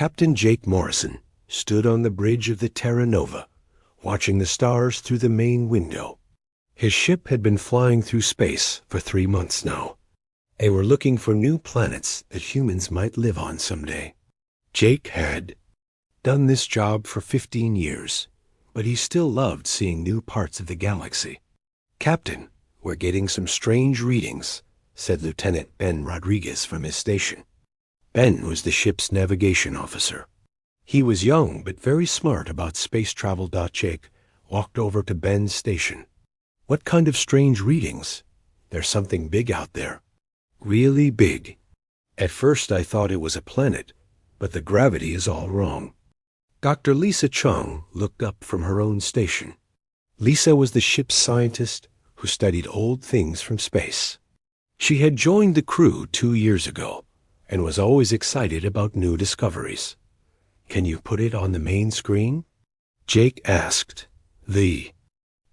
Captain Jake Morrison stood on the bridge of the Terra Nova, watching the stars through the main window. His ship had been flying through space for 3 months now. They were looking for new planets that humans might live on someday. Jake had done this job for 15 years, but he still loved seeing new parts of the galaxy. "Captain, we're getting some strange readings," said Lieutenant Ben Rodriguez from his station. Ben was the ship's navigation officer. He was young but very smart about space travel. Jake walked over to Ben's station. "What kind of strange readings?" "There's something big out there. Really big. At first I thought it was a planet, but the gravity is all wrong." Dr. Lisa Chung looked up from her own station. Lisa was the ship's scientist who studied old things from space. She had joined the crew 2 years ago and was always excited about new discoveries. "Can you put it on the main screen?" Jake asked. The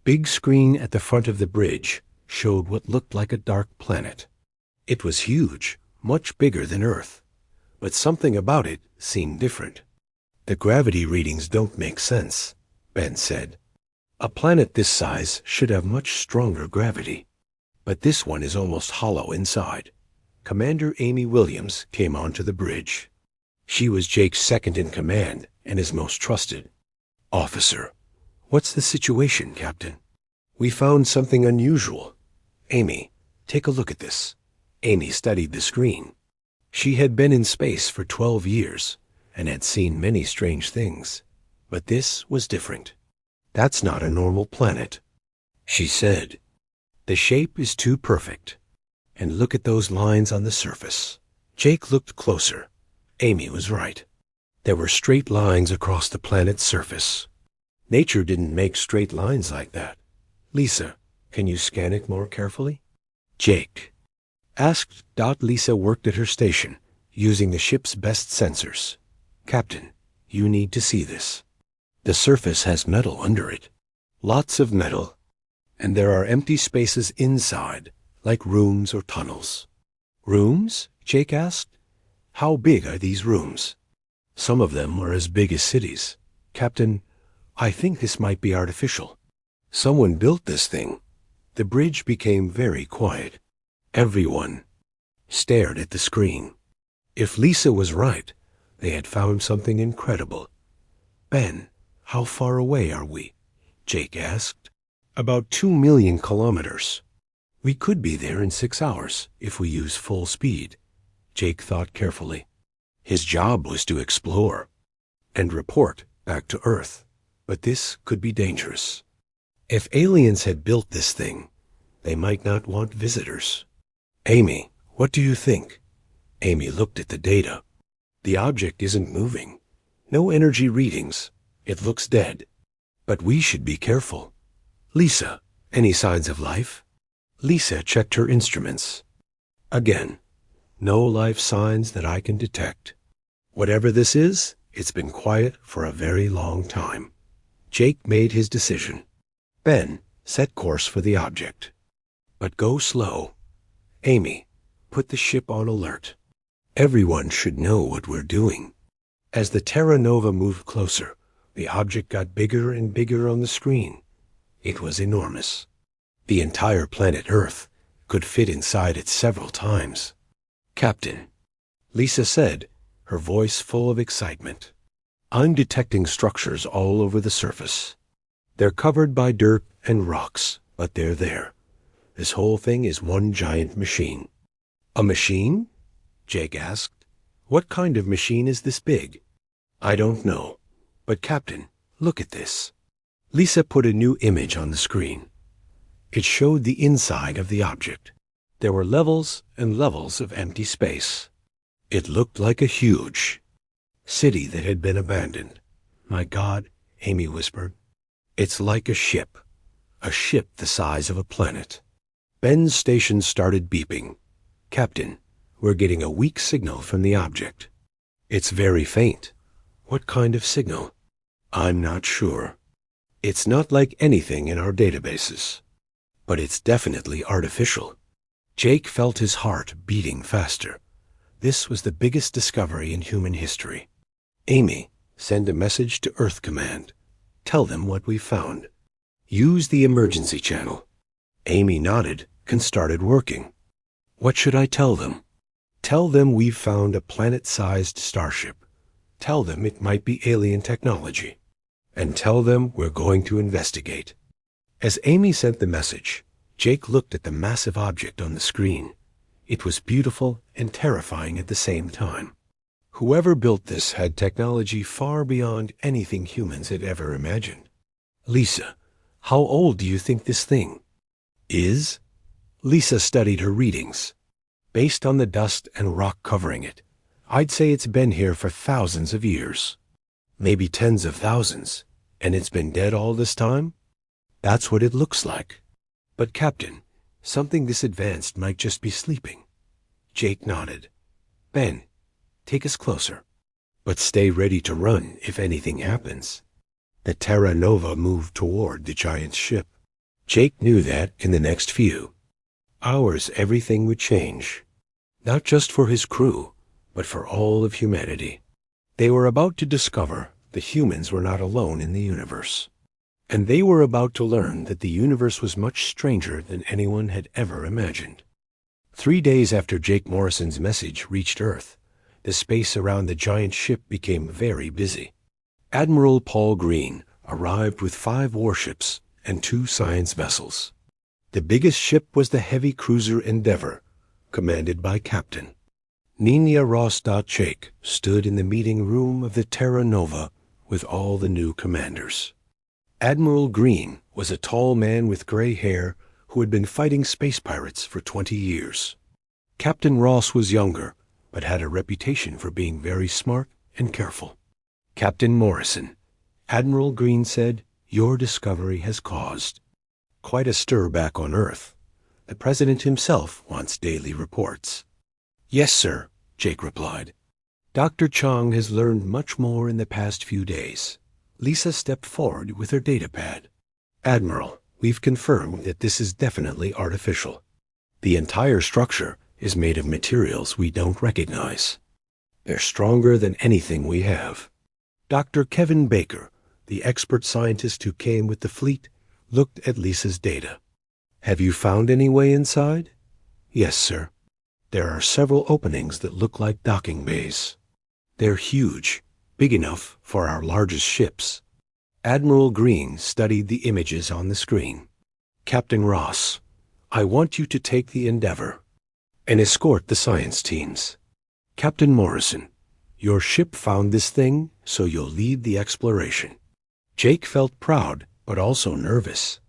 big screen at the front of the bridge showed what looked like a dark planet. It was huge, much bigger than Earth, but something about it seemed different. "The gravity readings don't make sense," Ben said. "A planet this size should have much stronger gravity, but this one is almost hollow inside." Commander Amy Williams came onto the bridge. She was Jake's second in command and his most trusted. "Officer, what's the situation, Captain?" "We found something unusual. Amy, take a look at this." Amy studied the screen. She had been in space for 12 years and had seen many strange things, but this was different. "That's not a normal planet," she said. "The shape is too perfect. And look at those lines on the surface." Jake looked closer. Amy was right. There were straight lines across the planet's surface. Nature didn't make straight lines like that. "Lisa, can you scan it more carefully?" Jake asked. Lisa worked at her station, using the ship's best sensors. "Captain, you need to see this. The surface has metal under it. Lots of metal. And there are empty spaces inside, like rooms or tunnels." "Rooms?" Jake asked. "How big are these rooms?" "Some of them are as big as cities. Captain, I think this might be artificial. Someone built this thing." The bridge became very quiet. Everyone stared at the screen. If Lisa was right, they had found something incredible. "Ben, how far away are we?" Jake asked. "About 2 million kilometers. We could be there in 6 hours if we use full speed." Jake thought carefully. His job was to explore and report back to Earth, but this could be dangerous. If aliens had built this thing, they might not want visitors. "Amy, what do you think?" Amy looked at the data. "The object isn't moving. No energy readings. It looks dead. But we should be careful." "Lisa, any signs of life?" Lisa checked her instruments. Again, no life signs that I can detect. "Whatever this is, it's been quiet for a very long time." Jake made his decision. "Ben, set course for the object. But go slow. Amy, put the ship on alert. Everyone should know what we're doing." As the Terra Nova moved closer, the object got bigger and bigger on the screen. It was enormous. The entire planet Earth could fit inside it several times. "Captain," Lisa said, her voice full of excitement, "I'm detecting structures all over the surface. They're covered by dirt and rocks, but they're there. This whole thing is one giant machine." "A machine?" Jake asked. "What kind of machine is this big?" "I don't know. But Captain, look at this." Lisa put a new image on the screen. It showed the inside of the object. There were levels and levels of empty space. It looked like a huge city that had been abandoned. "My God," Amy whispered. "It's like a ship the size of a planet." Ben's station started beeping. "Captain, we're getting a weak signal from the object." "It's very faint." "What kind of signal?" "I'm not sure. It's not like anything in our databases. But it's definitely artificial." Jake felt his heart beating faster. This was the biggest discovery in human history. Amy, send a message to Earth Command. Tell them what we found. Use the emergency channel. Amy nodded and started working. What should I tell them? Tell them we've found a planet-sized starship. Tell them it might be alien technology. And tell them we're going to investigate. As Amy sent the message, Jake looked at the massive object on the screen. It was beautiful and terrifying at the same time. Whoever built this had technology far beyond anything humans had ever imagined. Lisa, how old do you think this thing is? Lisa studied her readings. Based on the dust and rock covering it, I'd say it's been here for thousands of years. Maybe tens of thousands. And it's been dead all this time? That's what it looks like. But Captain, something this advanced might just be sleeping. Jake nodded. Ben, take us closer. But stay ready to run if anything happens. The Terra Nova moved toward the giant ship. Jake knew that in the next few hours everything would change. Not just for his crew, but for all of humanity. They were about to discover the humans were not alone in the universe. And they were about to learn that the universe was much stranger than anyone had ever imagined. 3 days after Jake Morrison's message reached Earth, the space around the giant ship became very busy. Admiral Paul Green arrived with 5 warships and 2 science vessels. The biggest ship was the heavy cruiser Endeavour, commanded by Captain Nina Ross.Jake stood in the meeting room of the Terra Nova with all the new commanders. Admiral Green was a tall man with gray hair who had been fighting space pirates for 20 years. Captain Ross was younger, but had a reputation for being very smart and careful. Captain Morrison, Admiral Green said, your discovery has caused quite a stir back on Earth. The President himself wants daily reports. Yes, sir, Jake replied. Dr. Chang has learned much more in the past few days. Lisa stepped forward with her datapad. Admiral, we've confirmed that this is definitely artificial. The entire structure is made of materials we don't recognize. They're stronger than anything we have. Dr. Kevin Baker, the expert scientist who came with the fleet, looked at Lisa's data. Have you found any way inside? Yes, sir. There are several openings that look like docking bays. They're huge, big enough for our largest ships. Admiral Green studied the images on the screen. Captain Ross, I want you to take the Endeavour and escort the science teams. Captain Morrison, your ship found this thing, so you'll lead the exploration. Jake felt proud, but also nervous.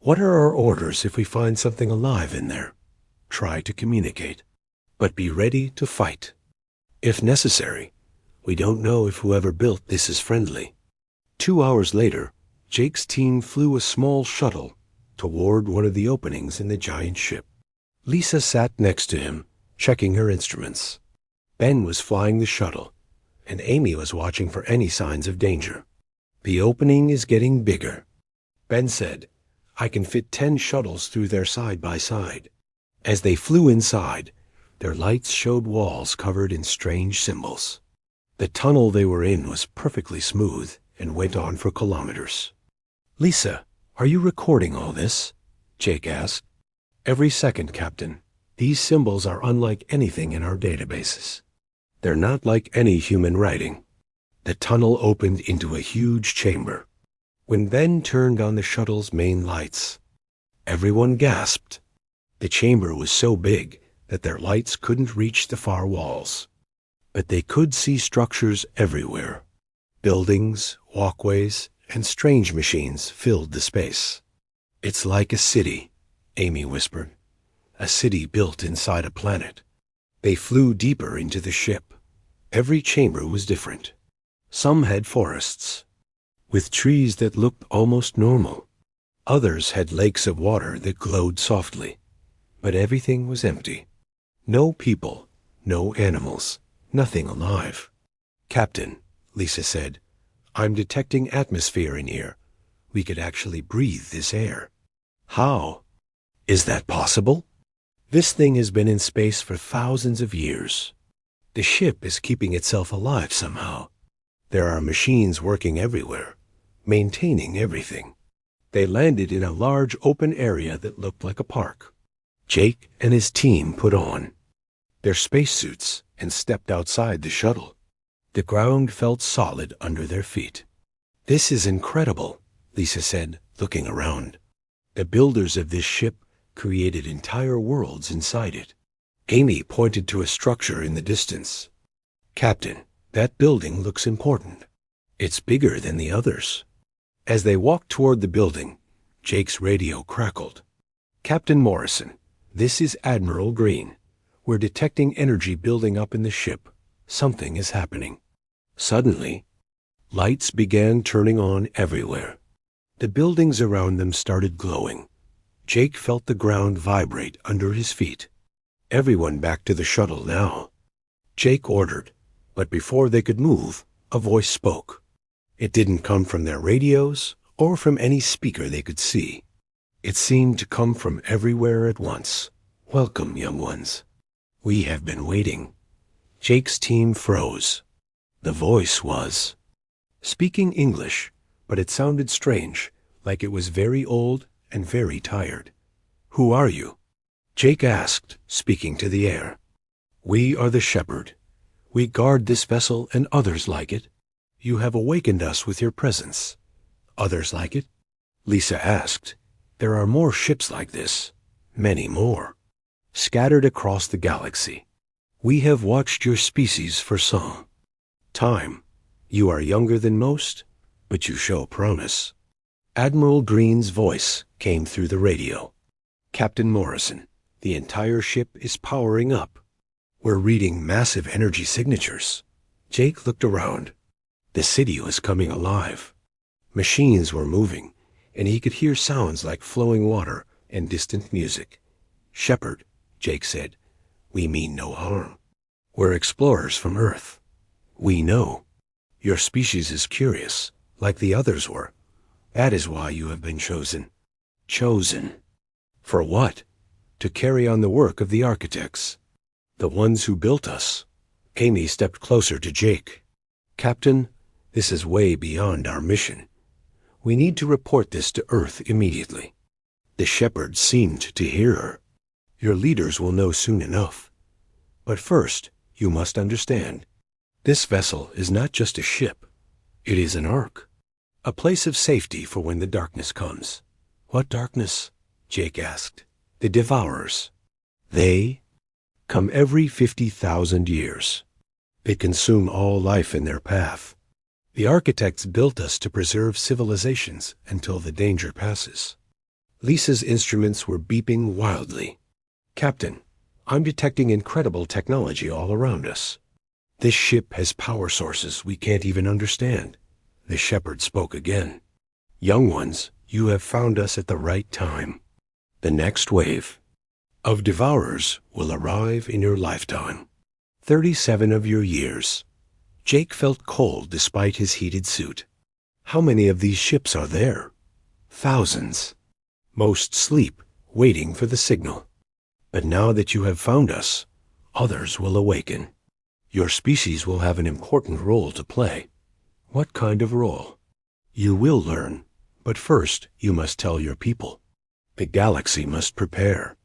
What are our orders if we find something alive in there? Try to communicate, but be ready to fight. If necessary, we don't know if whoever built this is friendly. 2 hours later, Jake's team flew a small shuttle toward one of the openings in the giant ship. Lisa sat next to him, checking her instruments. Ben was flying the shuttle, and Amy was watching for any signs of danger. The opening is getting bigger. Ben said, I can fit 10 shuttles through there side by side. As they flew inside, their lights showed walls covered in strange symbols. The tunnel they were in was perfectly smooth and went on for kilometers. Lisa, are you recording all this? Jake asked. Every second, Captain. These symbols are unlike anything in our databases. They're not like any human writing. The tunnel opened into a huge chamber. When Ben turned on the shuttle's main lights, everyone gasped. The chamber was so big that their lights couldn't reach the far walls. But they could see structures everywhere. Buildings, walkways, and strange machines filled the space. It's like a city, Amy whispered. A city built inside a planet. They flew deeper into the ship. Every chamber was different. Some had forests, with trees that looked almost normal. Others had lakes of water that glowed softly. But everything was empty. No people, no animals, nothing alive. Captain, Lisa said, I'm detecting atmosphere in here. We could actually breathe this air. How? Is that possible? This thing has been in space for thousands of years. The ship is keeping itself alive somehow. There are machines working everywhere, maintaining everything. They landed in a large open area that looked like a park. Jake and his team put on their spacesuits and stepped outside the shuttle. The ground felt solid under their feet. "This is incredible," Lisa said, looking around. The builders of this ship created entire worlds inside it. Amy pointed to a structure in the distance. "Captain, that building looks important. It's bigger than the others." As they walked toward the building, Jake's radio crackled. "Captain Morrison, this is Admiral Green. We're detecting energy building up in the ship. Something is happening." Suddenly, lights began turning on everywhere. The buildings around them started glowing. Jake felt the ground vibrate under his feet. "Everyone back to the shuttle now," Jake ordered, but before they could move, a voice spoke. It didn't come from their radios or from any speaker they could see. It seemed to come from everywhere at once. "Welcome, young ones. We have been waiting." Jake's team froze. The voice was speaking English, but it sounded strange, like it was very old and very tired. "Who are you?" Jake asked, speaking to the air. "We are the Shepherd. We guard this vessel and others like it. You have awakened us with your presence." "Others like it?" Lisa asked. "There are more ships like this, many more, scattered across the galaxy. We have watched your species for some time. You are younger than most, but you show promise." Admiral Green's voice came through the radio. "Captain Morrison, the entire ship is powering up. We're reading massive energy signatures." Jake looked around. The city was coming alive. Machines were moving, and he could hear sounds like flowing water and distant music. "Shepherd," Jake said, "we mean no harm. We're explorers from Earth. We know. Your species is curious, like the others were. That is why you have been chosen." "Chosen? For what?" "To carry on the work of the architects, the ones who built us." Amy stepped closer to Jake. "Captain, this is way beyond our mission. We need to report this to Earth immediately." The Shepherd seemed to hear her. "Your leaders will know soon enough. But first, you must understand. This vessel is not just a ship. It is an ark. A place of safety for when the darkness comes." "What darkness?" Jake asked. "The Devourers. They come every 50,000 years. They consume all life in their path. The architects built us to preserve civilizations until the danger passes." Lisa's instruments were beeping wildly. "Captain, I'm detecting incredible technology all around us. This ship has power sources we can't even understand." The Shepherd spoke again. "Young ones, you have found us at the right time. The next wave of Devourers will arrive in your lifetime. 37 of your years." Jake felt cold despite his heated suit. "How many of these ships are there?" "Thousands. Most sleep, waiting for the signal. But now that you have found us, others will awaken. Your species will have an important role to play." "What kind of role?" "You will learn, but first you must tell your people. The galaxy must prepare.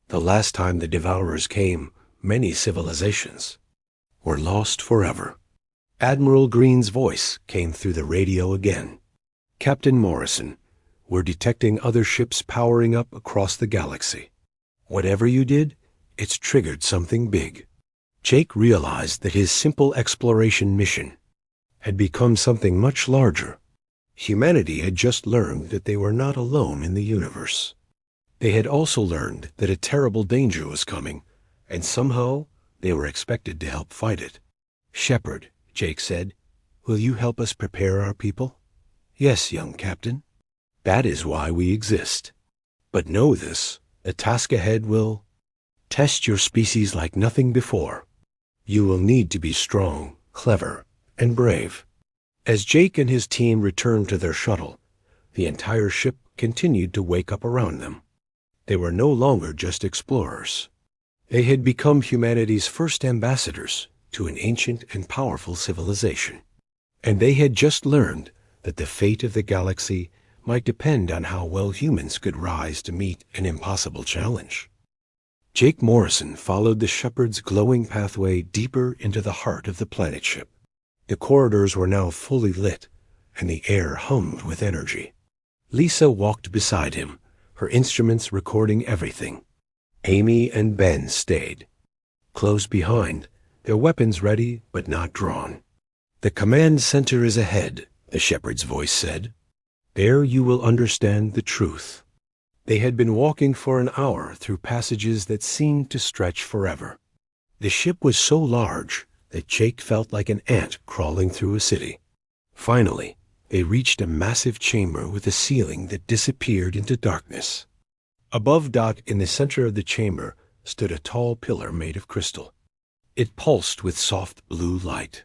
The last time the Devourers came, many civilizations were lost forever." Admiral Green's voice came through the radio again. "Captain Morrison, we're detecting other ships powering up across the galaxy. Whatever you did, it's triggered something big." Jake realized that his simple exploration mission had become something much larger. Humanity had just learned that they were not alone in the universe. They had also learned that a terrible danger was coming, and somehow they were expected to help fight it. "Shepherd," Jake said, "will you help us prepare our people?" "Yes, young captain. That is why we exist. But know this, the task ahead will test your species like nothing before. You will need to be strong, clever, and brave." As Jake and his team returned to their shuttle, the entire ship continued to wake up around them. They were no longer just explorers. They had become humanity's first ambassadors to an ancient and powerful civilization. And they had just learned that the fate of the galaxy might depend on how well humans could rise to meet an impossible challenge. Jake Morrison followed the shepherd's glowing pathway deeper into the heart of the planet ship. The corridors were now fully lit, and the air hummed with energy. Lisa walked beside him, her instruments recording everything. Amy and Ben stayed. Close behind, their weapons ready but not drawn. "The command center is ahead," the shepherd's voice said. "There you will understand the truth." They had been walking for an hour through passages that seemed to stretch forever. The ship was so large that Jake felt like an ant crawling through a city. Finally, they reached a massive chamber with a ceiling that disappeared into darkness. Above Dot, in the center of the chamber, stood a tall pillar made of crystal. It pulsed with soft blue light.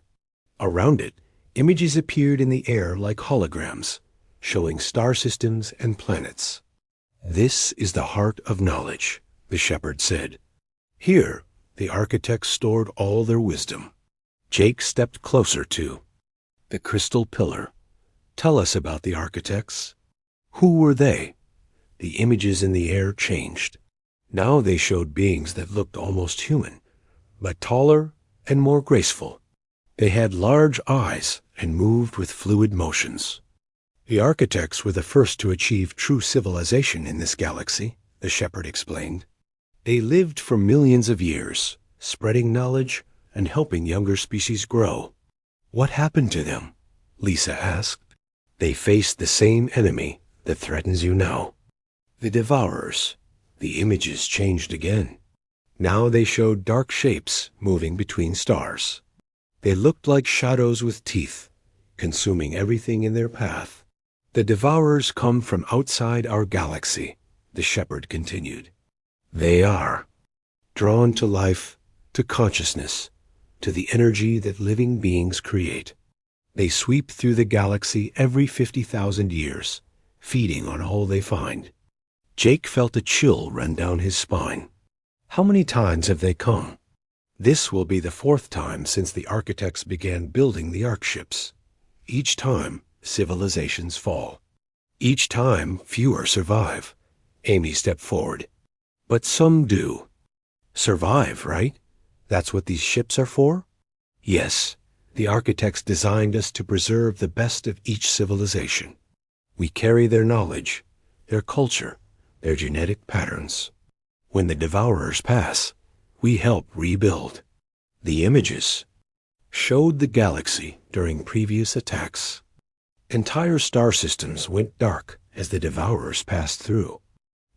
Around it, images appeared in the air like holograms, showing star systems and planets. "This is the heart of knowledge," the shepherd said. "Here, the architects stored all their wisdom." Jake stepped closer to the crystal pillar. "Tell us about the architects. Who were they?" The images in the air changed. Now they showed beings that looked almost human, but taller and more graceful. They had large eyes and moved with fluid motions. "The architects were the first to achieve true civilization in this galaxy," the shepherd explained. "They lived for millions of years, spreading knowledge and helping younger species grow." "What happened to them?" Lisa asked. "They faced the same enemy that threatens you now. The Devourers." The images changed again. Now they showed dark shapes moving between stars. They looked like shadows with teeth, consuming everything in their path. "The Devourers come from outside our galaxy," the shepherd continued. "They are drawn to life, to consciousness, to the energy that living beings create. They sweep through the galaxy every 50,000 years, feeding on all they find." Jake felt a chill run down his spine. "How many times have they come?" "This will be the 4th time since the architects began building the arc ships. Each time, civilizations fall. Each time, fewer survive." Amy stepped forward. "But some do." "Survive, right? That's what these ships are for?" "Yes. The architects designed us to preserve the best of each civilization. We carry their knowledge, their culture, their genetic patterns. When the Devourers pass, we help rebuild." The images showed the galaxy during previous attacks. Entire star systems went dark as the Devourers passed through.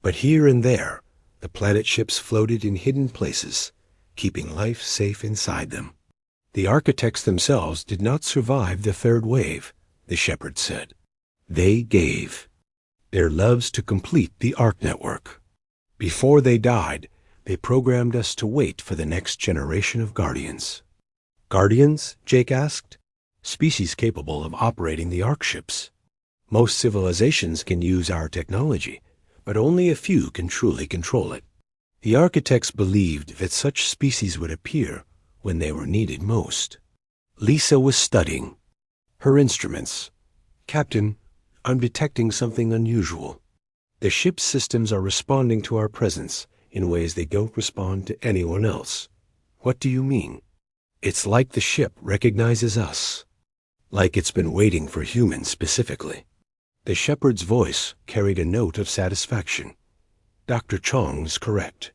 But here and there, the planet ships floated in hidden places, keeping life safe inside them. "The architects themselves did not survive the 3rd wave," the shepherd said. "They gave their loves to complete the arc network. Before they died, they programmed us to wait for the next generation of Guardians." "Guardians?" Jake asked. "Species capable of operating the arc ships. Most civilizations can use our technology, but only a few can truly control it. The architects believed that such species would appear when they were needed most." Lisa was studying her instruments. "Captain, I'm detecting something unusual. The ship's systems are responding to our presence in ways they don't respond to anyone else." "What do you mean?" "It's like the ship recognizes us. Like it's been waiting for humans specifically." The shepherd's voice carried a note of satisfaction. "Dr. Chong's correct.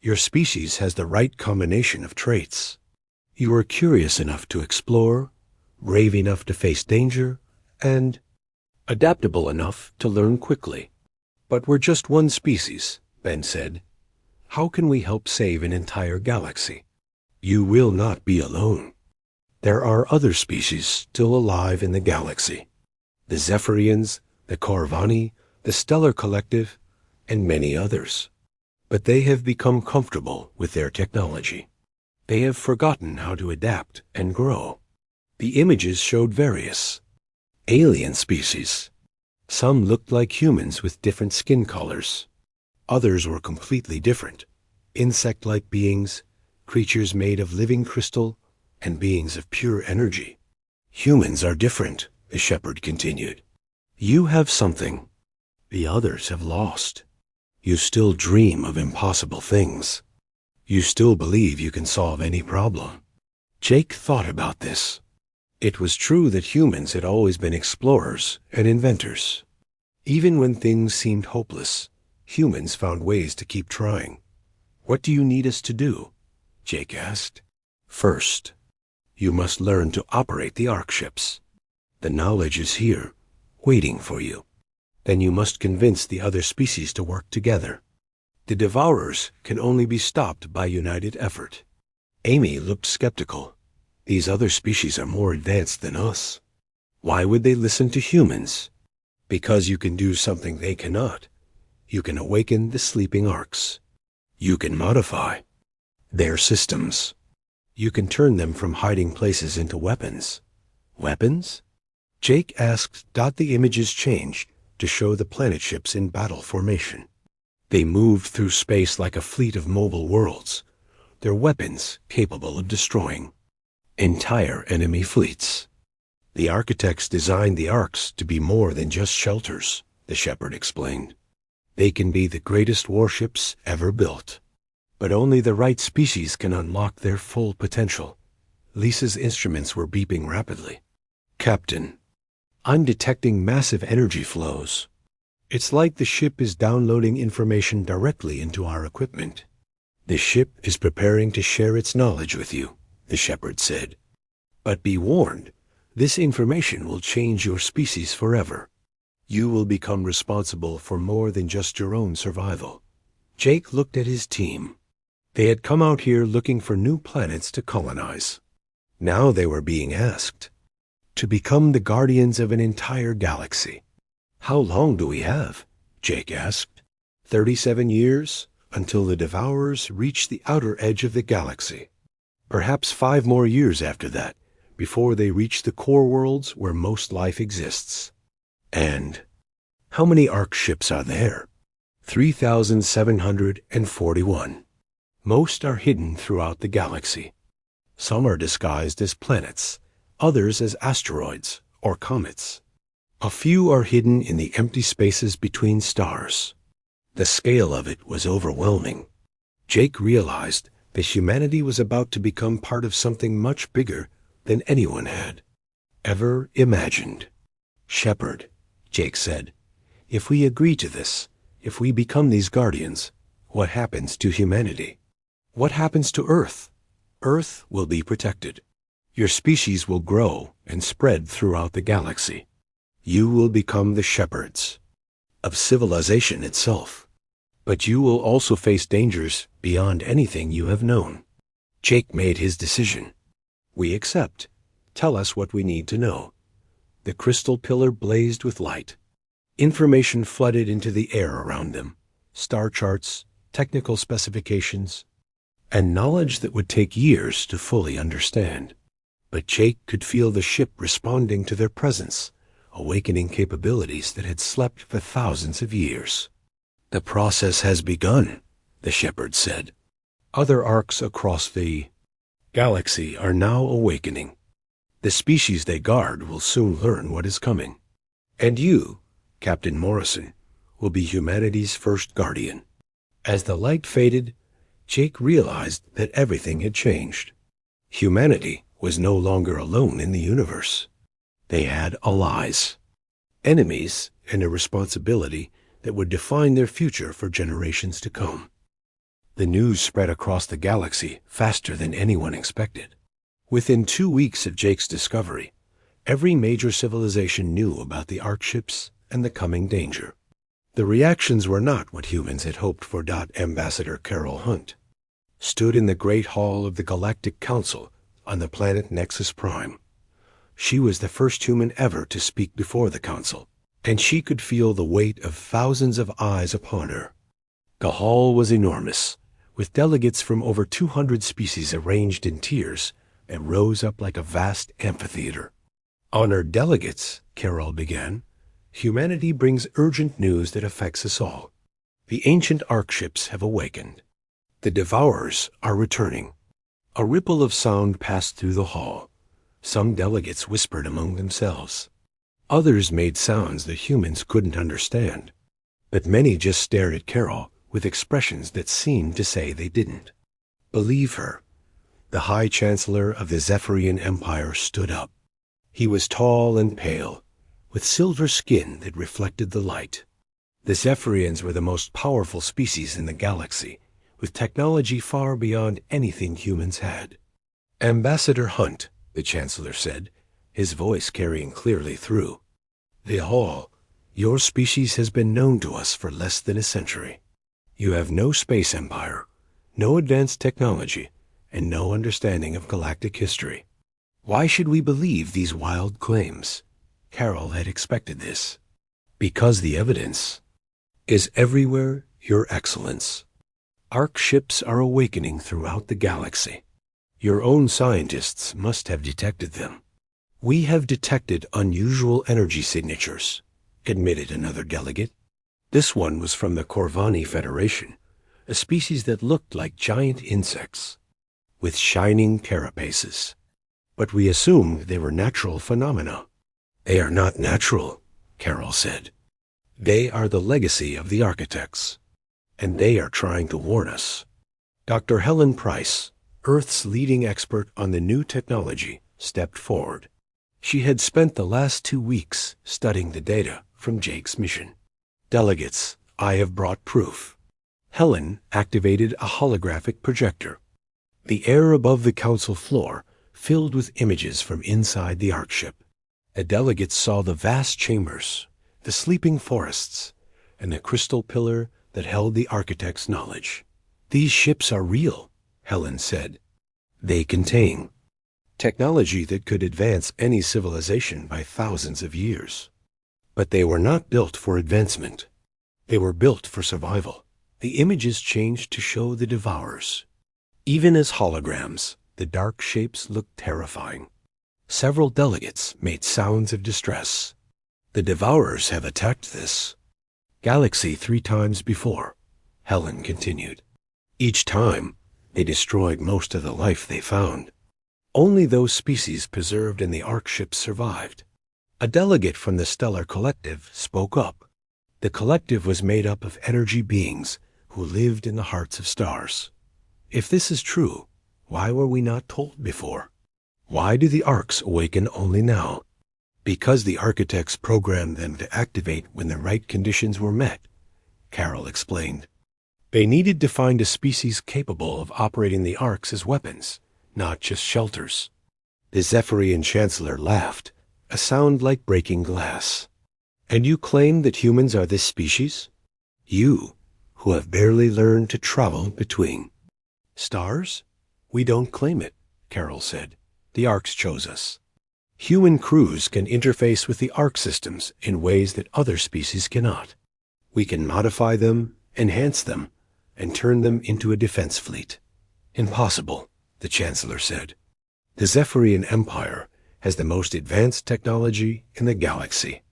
Your species has the right combination of traits. You are curious enough to explore, brave enough to face danger, and adaptable enough to learn quickly." "But we're just one species," Ben said. "How can we help save an entire galaxy?" "You will not be alone. There are other species still alive in the galaxy. The Zephyrians, the Corvani, the Stellar Collective, and many others. But they have become comfortable with their technology. They have forgotten how to adapt and grow." The images showed various alien species. Some looked like humans with different skin colors. Others were completely different, insect-like beings, creatures made of living crystal, and beings of pure energy. Humans are different, the shepherd continued. You have something the others have lost. You still dream of impossible things. You still believe you can solve any problem. Jake thought about this. It was true that humans had always been explorers and inventors. Even when things seemed hopeless, humans found ways to keep trying. What do you need us to do? Jake asked. First, you must learn to operate the Ark ships. The knowledge is here, waiting for you. Then you must convince the other species to work together. The Devourers can only be stopped by united effort. Amy looked skeptical. These other species are more advanced than us. Why would they listen to humans? Because you can do something they cannot. You can awaken the sleeping Arks. You can modify their systems. You can turn them from hiding places into weapons. Weapons? Jake asked. The images changed to show the planet ships in battle formation. They moved through space like a fleet of mobile worlds, their weapons capable of destroying entire enemy fleets. The architects designed the Arks to be more than just shelters, the shepherd explained. They can be the greatest warships ever built. But only the right species can unlock their full potential. Lisa's instruments were beeping rapidly. Captain, I'm detecting massive energy flows. It's like the ship is downloading information directly into our equipment. The ship is preparing to share its knowledge with you, the shepherd said. But be warned, this information will change your species forever. You will become responsible for more than just your own survival. Jake looked at his team. They had come out here looking for new planets to colonize. Now they were being asked to become the guardians of an entire galaxy. How long do we have? Jake asked. 37 years, until the Devourers reach the outer edge of the galaxy. Perhaps 5 more years after that, before they reach the core worlds where most life exists. And how many Ark ships are there? 3,741. Most are hidden throughout the galaxy. Some are disguised as planets, others as asteroids or comets. A few are hidden in the empty spaces between stars. The scale of it was overwhelming. Jake realized that humanity was about to become part of something much bigger than anyone had ever imagined. Shepherd, Jake said, if we agree to this, if we become these guardians, what happens to humanity? What happens to Earth? Earth will be protected. Your species will grow and spread throughout the galaxy. You will become the shepherds of civilization itself. But you will also face dangers beyond anything you have known. Jake made his decision. We accept. Tell us what we need to know. The crystal pillar blazed with light. Information flooded into the air around them. Star charts, technical specifications, and knowledge that would take years to fully understand. But Jake could feel the ship responding to their presence, awakening capabilities that had slept for thousands of years. The process has begun, the shepherd said. Other Arks across the galaxy are now awakening. The species they guard will soon learn what is coming. And you, Captain Morrison, will be humanity's first guardian. As the light faded, Jake realized that everything had changed. Humanity was no longer alone in the universe. They had allies, enemies, and a responsibility that would define their future for generations to come. The news spread across the galaxy faster than anyone expected. Within 2 weeks of Jake's discovery, every major civilization knew about the Ark ships and the coming danger. The reactions were not what humans had hoped for. Ambassador Carol Hunt stood in the Great Hall of the Galactic Council on the planet Nexus Prime. She was the first human ever to speak before the council, and she could feel the weight of thousands of eyes upon her. The hall was enormous, with delegates from over 200 species arranged in tiers that rose up like a vast amphitheater. Honored delegates, Carol began, humanity brings urgent news that affects us all. The ancient Ark ships have awakened. The Devourers are returning. A ripple of sound passed through the hall. Some delegates whispered among themselves. Others made sounds that humans couldn't understand. But many just stared at Carol with expressions that seemed to say they didn't believe her. The High Chancellor of the Zephyrian Empire stood up. He was tall and pale, with silver skin that reflected the light. The Zephyrians were the most powerful species in the galaxy, with technology far beyond anything humans had. "Ambassador Hunt," the Chancellor said, his voice carrying clearly through. "The Hall, your species has been known to us for less than a century. You have no space empire, no advanced technology, and no understanding of galactic history. Why should we believe these wild claims?" Carol had expected this. "Because the evidence is everywhere, Your Excellence. Ark ships are awakening throughout the galaxy. Your own scientists must have detected them." "We have detected unusual energy signatures," admitted another delegate. This one was from the Corvani Federation, a species that looked like giant insects, with shining carapaces. "But we assumed they were natural phenomena." "They are not natural," Carol said. "They are the legacy of the architects, and they are trying to warn us." Dr. Helen Price, Earth's leading expert on the new technology, stepped forward. She had spent the last 2 weeks studying the data from Jake's mission. "Delegates, I have brought proof." Helen activated a holographic projector. The air above the council floor filled with images from inside the Ark ship. A delegate saw the vast chambers, the sleeping forests, and the crystal pillar that held the architect's knowledge. "These ships are real," Helen said. "They contain technology that could advance any civilization by thousands of years. But they were not built for advancement. They were built for survival." The images changed to show the Devourers. Even as holograms, the dark shapes looked terrifying. Several delegates made sounds of distress. "The Devourers have attacked this galaxy 3 times before," Helen continued. "Each time, they destroyed most of the life they found. Only those species preserved in the Ark ships survived." A delegate from the Stellar Collective spoke up. The collective was made up of energy beings who lived in the hearts of stars. "If this is true, why were we not told before? Why do the Arks awaken only now?" "Because the architects programmed them to activate when the right conditions were met," Carol explained. "They needed to find a species capable of operating the Arks as weapons, not just shelters." The Zephyrian Chancellor laughed, a sound like breaking glass. "And you claim that humans are this species? You, who have barely learned to travel between stars?" "We don't claim it," Carol said. "The Arks chose us. Human crews can interface with the Ark systems in ways that other species cannot. We can modify them, enhance them, and turn them into a defense fleet." "Impossible," the Chancellor said. "The Zephyrian Empire has the most advanced technology in the galaxy.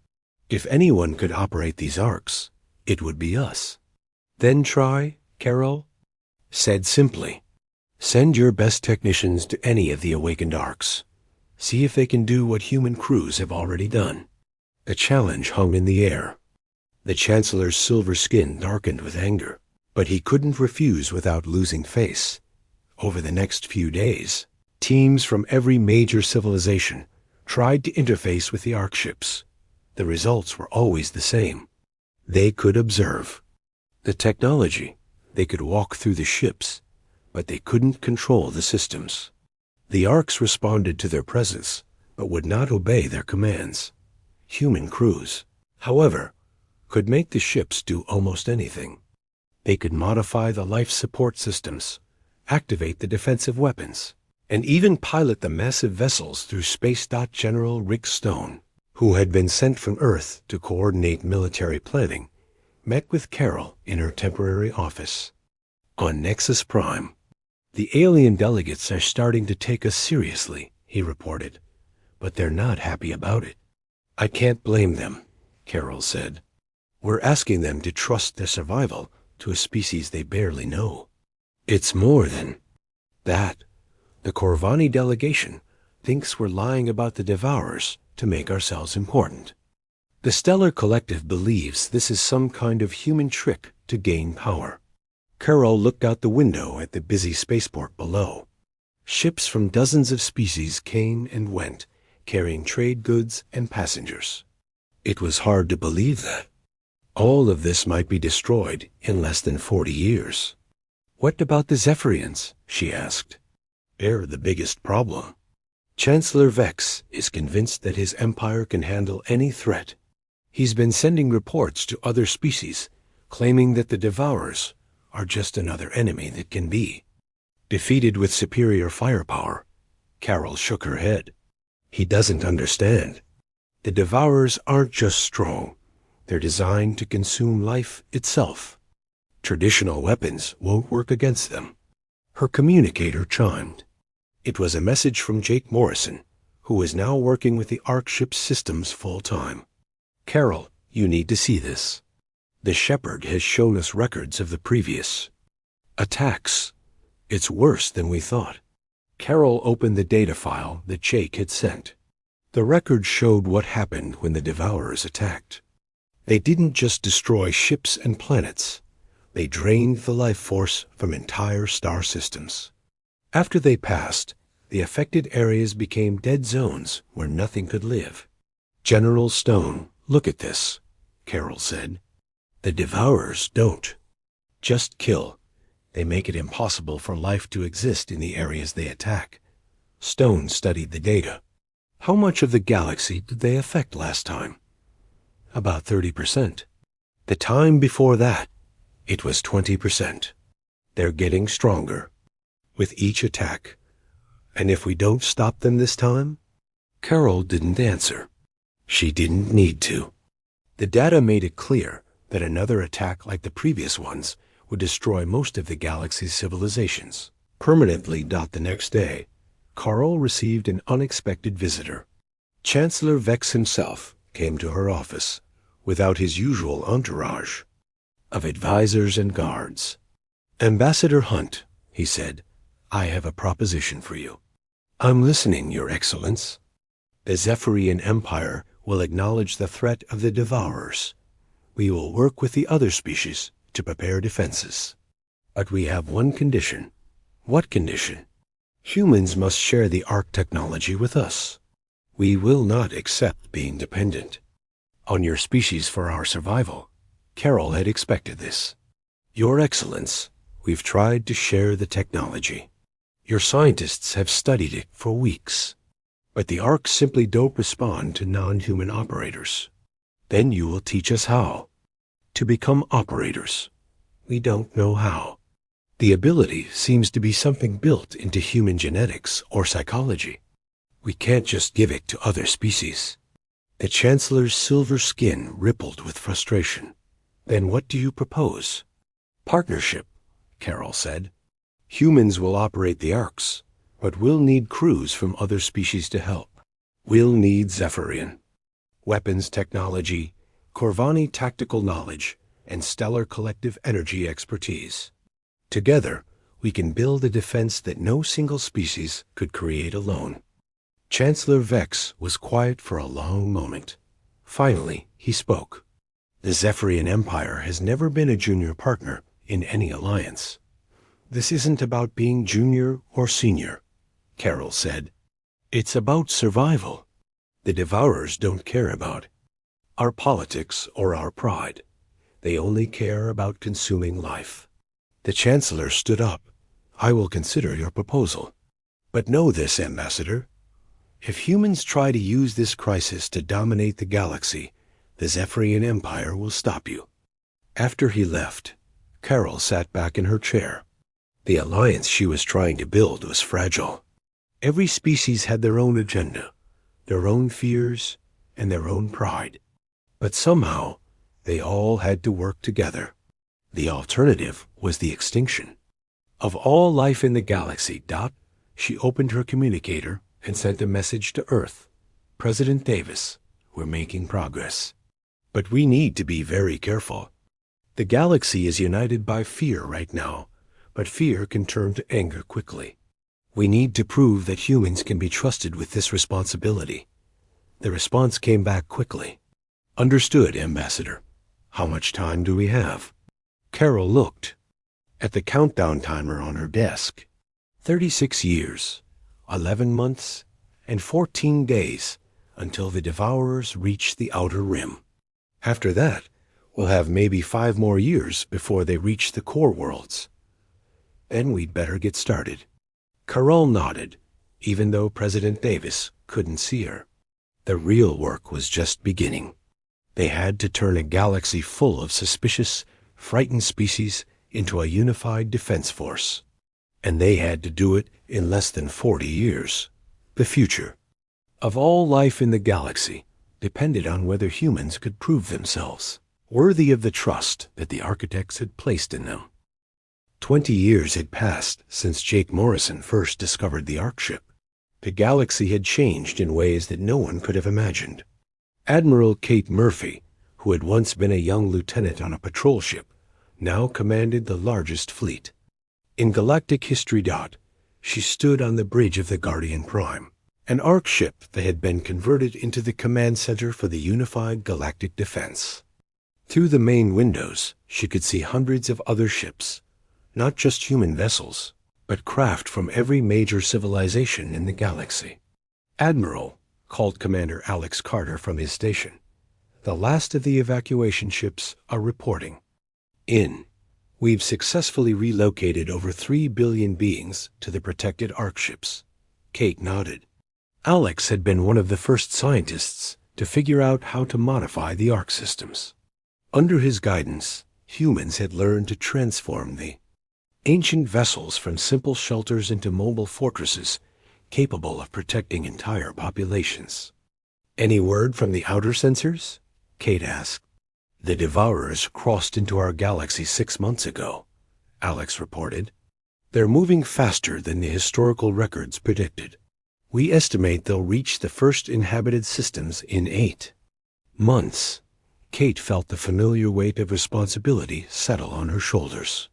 If anyone could operate these Arks, it would be us." "Then try," Carol said simply. "Send your best technicians to any of the awakened Arks. See if they can do what human crews have already done." The challenge hung in the air. The Chancellor's silver skin darkened with anger, but he couldn't refuse without losing face. Over the next few days, teams from every major civilization tried to interface with the Ark ships. The results were always the same. They could observe the technology. They could walk through the ships, but they couldn't control the systems. The Arks responded to their presence, but would not obey their commands. Human crews, however, could make the ships do almost anything. They could modify the life support systems, activate the defensive weapons, and even pilot the massive vessels through space. General Rick Stone, who had been sent from Earth to coordinate military planning, met with Carol in her temporary office. "On Nexus Prime, the alien delegates are starting to take us seriously," he reported, "but they're not happy about it." "I can't blame them," Carol said. "We're asking them to trust their survival to a species they barely know." "It's more than that. The Corvani delegation, thinks we're lying about the Devourers to make ourselves important. The Stellar Collective believes this is some kind of human trick to gain power. Carol looked out the window at the busy spaceport below. Ships from dozens of species came and went, carrying trade goods and passengers. It was hard to believe that. All of this might be destroyed in less than 40 years. What about the Zephyrians? She asked. They're the biggest problem. Chancellor Vex is convinced that his empire can handle any threat. He's been sending reports to other species, claiming that the Devourers are just another enemy that can be defeated with superior firepower. Carol shook her head. He doesn't understand. The Devourers aren't just strong. They're designed to consume life itself. Traditional weapons won't work against them. Her communicator chimed. It was a message from Jake Morrison, who is now working with the Ark ship systems full-time. Carol, you need to see this. The Shepherd has shown us records of the previous attacks. It's worse than we thought. Carol opened the data file that Jake had sent. The record showed what happened when the Devourers attacked. They didn't just destroy ships and planets. They drained the life force from entire star systems. After they passed, the affected areas became dead zones where nothing could live. General Stone, look at this, Carol said. The Devourers don't just kill. They make it impossible for life to exist in the areas they attack. Stone studied the data. How much of the galaxy did they affect last time? About 30%. The time before that, it was 20%. They're getting stronger with each attack. And if we don't stop them this time? Carol didn't answer. She didn't need to. The data made it clear that another attack like the previous ones would destroy most of the galaxy's civilizations. Permanently. The next day, Carl received an unexpected visitor. Chancellor Vex himself came to her office without his usual entourage of advisors and guards. Ambassador Hunt, he said, I have a proposition for you. I'm listening, Your Excellence. The Zephyrian Empire will acknowledge the threat of the Devourers. We will work with the other species to prepare defenses. But we have one condition. What condition? Humans must share the Ark technology with us. We will not accept being dependent on your species for our survival. Carol had expected this. Your Excellence, we've tried to share the technology. Your scientists have studied it for weeks. But the Ark simply don't respond to non-human operators. Then you will teach us how to become operators. We don't know how. The ability seems to be something built into human genetics or psychology. We can't just give it to other species. The Chancellor's silver skin rippled with frustration. Then what do you propose? Partnership, Carol said. Humans will operate the Arks, but we'll need crews from other species to help. We'll need Zephyrian weapons technology, Corvani tactical knowledge, and stellar collective energy expertise. Together, we can build a defense that no single species could create alone. Chancellor Vex was quiet for a long moment. Finally, he spoke. The Zephyrian Empire has never been a junior partner in any alliance. This isn't about being junior or senior, Carol said. It's about survival. The Devourers don't care about our politics or our pride. They only care about consuming life. The Chancellor stood up. I will consider your proposal. But know this, Ambassador. If humans try to use this crisis to dominate the galaxy, the Zephyrian Empire will stop you. After he left, Carol sat back in her chair. The alliance she was trying to build was fragile. Every species had their own agenda, their own fears, and their own pride. But somehow, they all had to work together. The alternative was the extinction of all life in the galaxy. She opened her communicator and sent a message to Earth. President Davis, we're making progress. But we need to be very careful. The galaxy is united by fear right now, but fear can turn to anger quickly. We need to prove that humans can be trusted with this responsibility. The response came back quickly. Understood, Ambassador. How much time do we have? Carol looked at the countdown timer on her desk. 36 years, 11 months, and 14 days until the Devourers reach the outer rim. After that, we'll have maybe 5 more years before they reach the core worlds. Then we'd better get started. Carol nodded, even though President Davis couldn't see her. The real work was just beginning. They had to turn a galaxy full of suspicious, frightened species into a unified defense force. And they had to do it in less than 40 years. The future of all life in the galaxy depended on whether humans could prove themselves worthy of the trust that the architects had placed in them. 20 years had passed since Jake Morrison first discovered the Ark ship. The galaxy had changed in ways that no one could have imagined. Admiral Kate Murphy, who had once been a young lieutenant on a patrol ship, now commanded the largest fleet. In Galactic History she stood on the bridge of the Guardian Prime, an Ark ship that had been converted into the command center for the unified galactic defense. Through the main windows, she could see hundreds of other ships, not just human vessels, but craft from every major civilization in the galaxy. Admiral called Commander Alex Carter from his station. The last of the evacuation ships are reporting. We've successfully relocated over 3 billion beings to the protected Ark ships. Kate nodded. Alex had been one of the first scientists to figure out how to modify the Ark systems. Under his guidance, humans had learned to transform the ancient vessels from simple shelters into mobile fortresses capable of protecting entire populations. Any word from the outer sensors? Kate asked. The Devourers crossed into our galaxy 6 months ago, Alex reported. They're moving faster than the historical records predicted. We estimate they'll reach the first inhabited systems in 8 months. Kate felt the familiar weight of responsibility settle on her shoulders.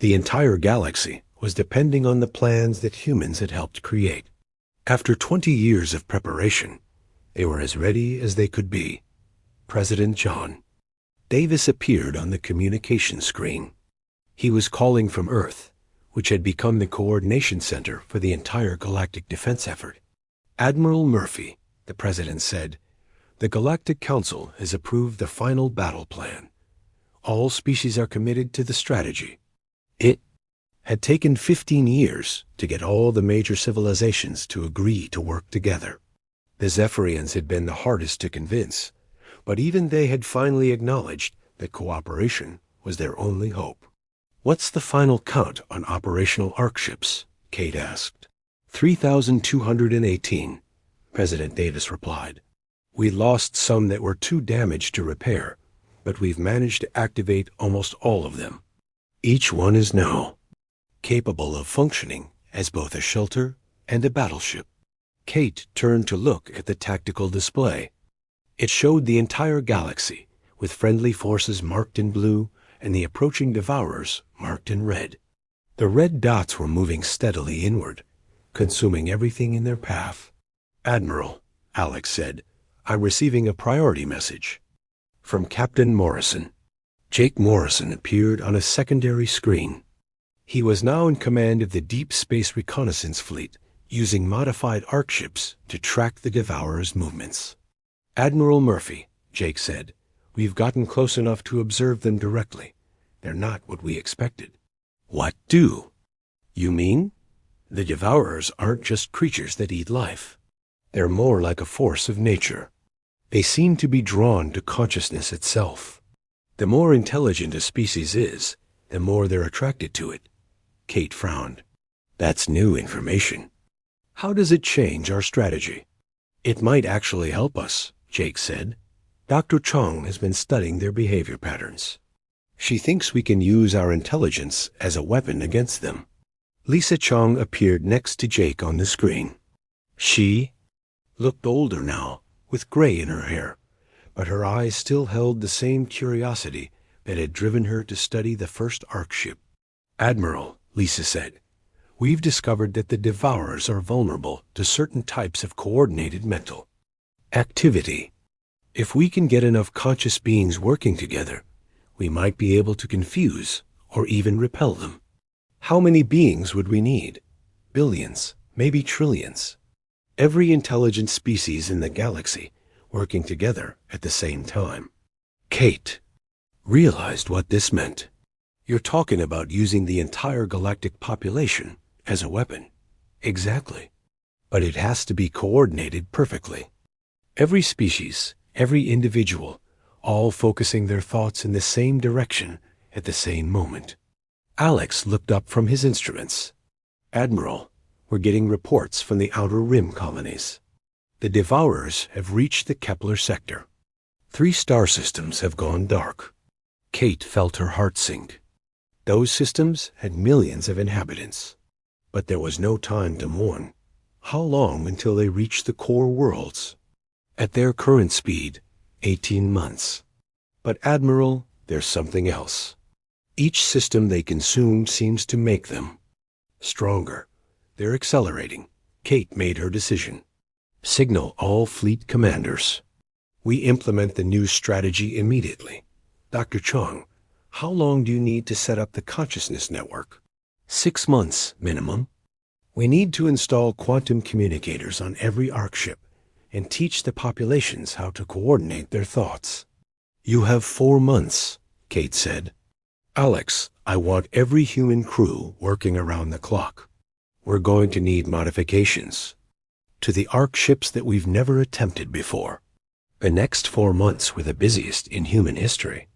The entire galaxy was depending on the plans that humans had helped create. After 20 years of preparation, they were as ready as they could be. President John Davis appeared on the communication screen. He was calling from Earth, which had become the coordination center for the entire galactic defense effort. Admiral Murphy, the president said, the Galactic Council has approved the final battle plan. All species are committed to the strategy. It had taken 15 years to get all the major civilizations to agree to work together. The Zephyrians had been the hardest to convince, but even they had finally acknowledged that cooperation was their only hope. What's the final count on operational Ark ships? Kate asked. 3,218, President Davis replied. We lost some that were too damaged to repair, but we've managed to activate almost all of them. Each one is now capable of functioning as both a shelter and a battleship. Kate turned to look at the tactical display. It showed the entire galaxy, with friendly forces marked in blue and the approaching Devourers marked in red. The red dots were moving steadily inward, consuming everything in their path. Admiral, Alex said, I'm receiving a priority message. From Captain Morrison. Jake Morrison appeared on a secondary screen. He was now in command of the Deep Space Reconnaissance Fleet, using modified Ark ships to track the Devourers' movements. Admiral Murphy, Jake said, we've gotten close enough to observe them directly. They're not what we expected. What do? You mean? The Devourers aren't just creatures that eat life. They're more like a force of nature. They seem to be drawn to consciousness itself. The more intelligent a species is, the more they're attracted to it. Kate frowned. That's new information. How does it change our strategy? It might actually help us, Jake said. Dr. Chong has been studying their behavior patterns. She thinks we can use our intelligence as a weapon against them. Lisa Chong appeared next to Jake on the screen. She looked older now, with gray in her hair, but her eyes still held the same curiosity that had driven her to study the first Ark ship. Admiral, Lisa said, we've discovered that the Devourers are vulnerable to certain types of coordinated mental activity. If we can get enough conscious beings working together, we might be able to confuse or even repel them. How many beings would we need? Billions, maybe trillions. Every intelligent species in the galaxy working together at the same time. Kate realized what this meant. You're talking about using the entire galactic population as a weapon. Exactly. But it has to be coordinated perfectly. Every species, every individual, all focusing their thoughts in the same direction at the same moment. Alex looked up from his instruments. Admiral, we're getting reports from the Outer Rim colonies. The Devourers have reached the Kepler sector. 3 star systems have gone dark. Kate felt her heart sink. Those systems had millions of inhabitants. But there was no time to mourn. How long until they reached the core worlds? At their current speed, 18 months. But Admiral, there's something else. Each system they consume seems to make them stronger. They're accelerating. Kate made her decision. Signal all fleet commanders. We implement the new strategy immediately. Dr. Chung, how long do you need to set up the consciousness network? 6 months, minimum. We need to install quantum communicators on every ARC ship and teach the populations how to coordinate their thoughts. You have 4 months, Kate said. Alex, I want every human crew working around the clock. We're going to need modifications to the ARC ships that we've never attempted before. The next 4 months were the busiest in human history.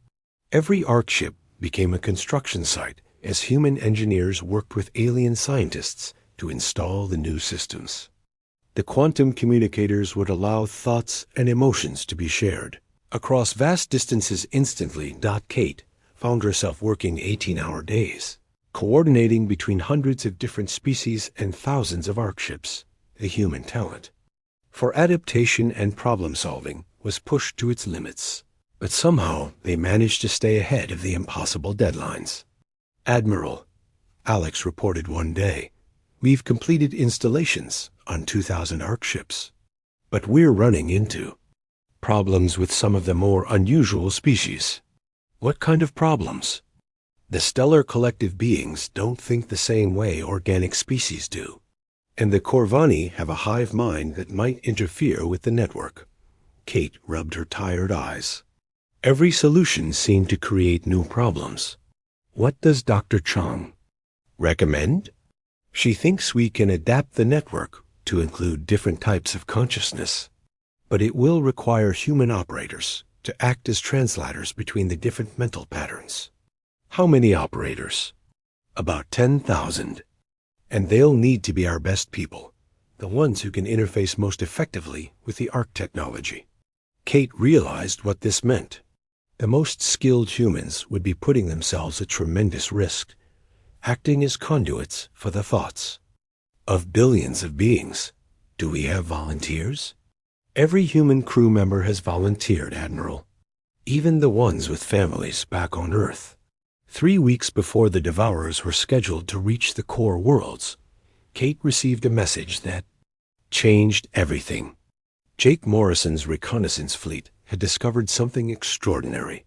Every ARC ship became a construction site as human engineers worked with alien scientists to install the new systems. The quantum communicators would allow thoughts and emotions to be shared across vast distances instantly. Kate found herself working 18-hour days, coordinating between hundreds of different species and thousands of ARC ships. The human talent for adaptation and problem-solving was pushed to its limits, but somehow they managed to stay ahead of the impossible deadlines. Admiral, Alex reported one day, we've completed installations on 2,000 ARC ships, but we're running into problems with some of the more unusual species. What kind of problems? The stellar collective beings don't think the same way organic species do, and the Corvani have a hive mind that might interfere with the network. Kate rubbed her tired eyes. Every solution seemed to create new problems. What does Dr. Chang recommend? She thinks we can adapt the network to include different types of consciousness, but it will require human operators to act as translators between the different mental patterns. How many operators? About 10,000. And they'll need to be our best people, the ones who can interface most effectively with the ARC technology. Kate realized what this meant. The most skilled humans would be putting themselves at tremendous risk, acting as conduits for the thoughts of billions of beings. Do we have volunteers? Every human crew member has volunteered, Admiral, even the ones with families back on Earth. 3 weeks before the Devourers were scheduled to reach the core worlds, Kate received a message that changed everything. Jake Morrison's reconnaissance fleet had discovered something extraordinary.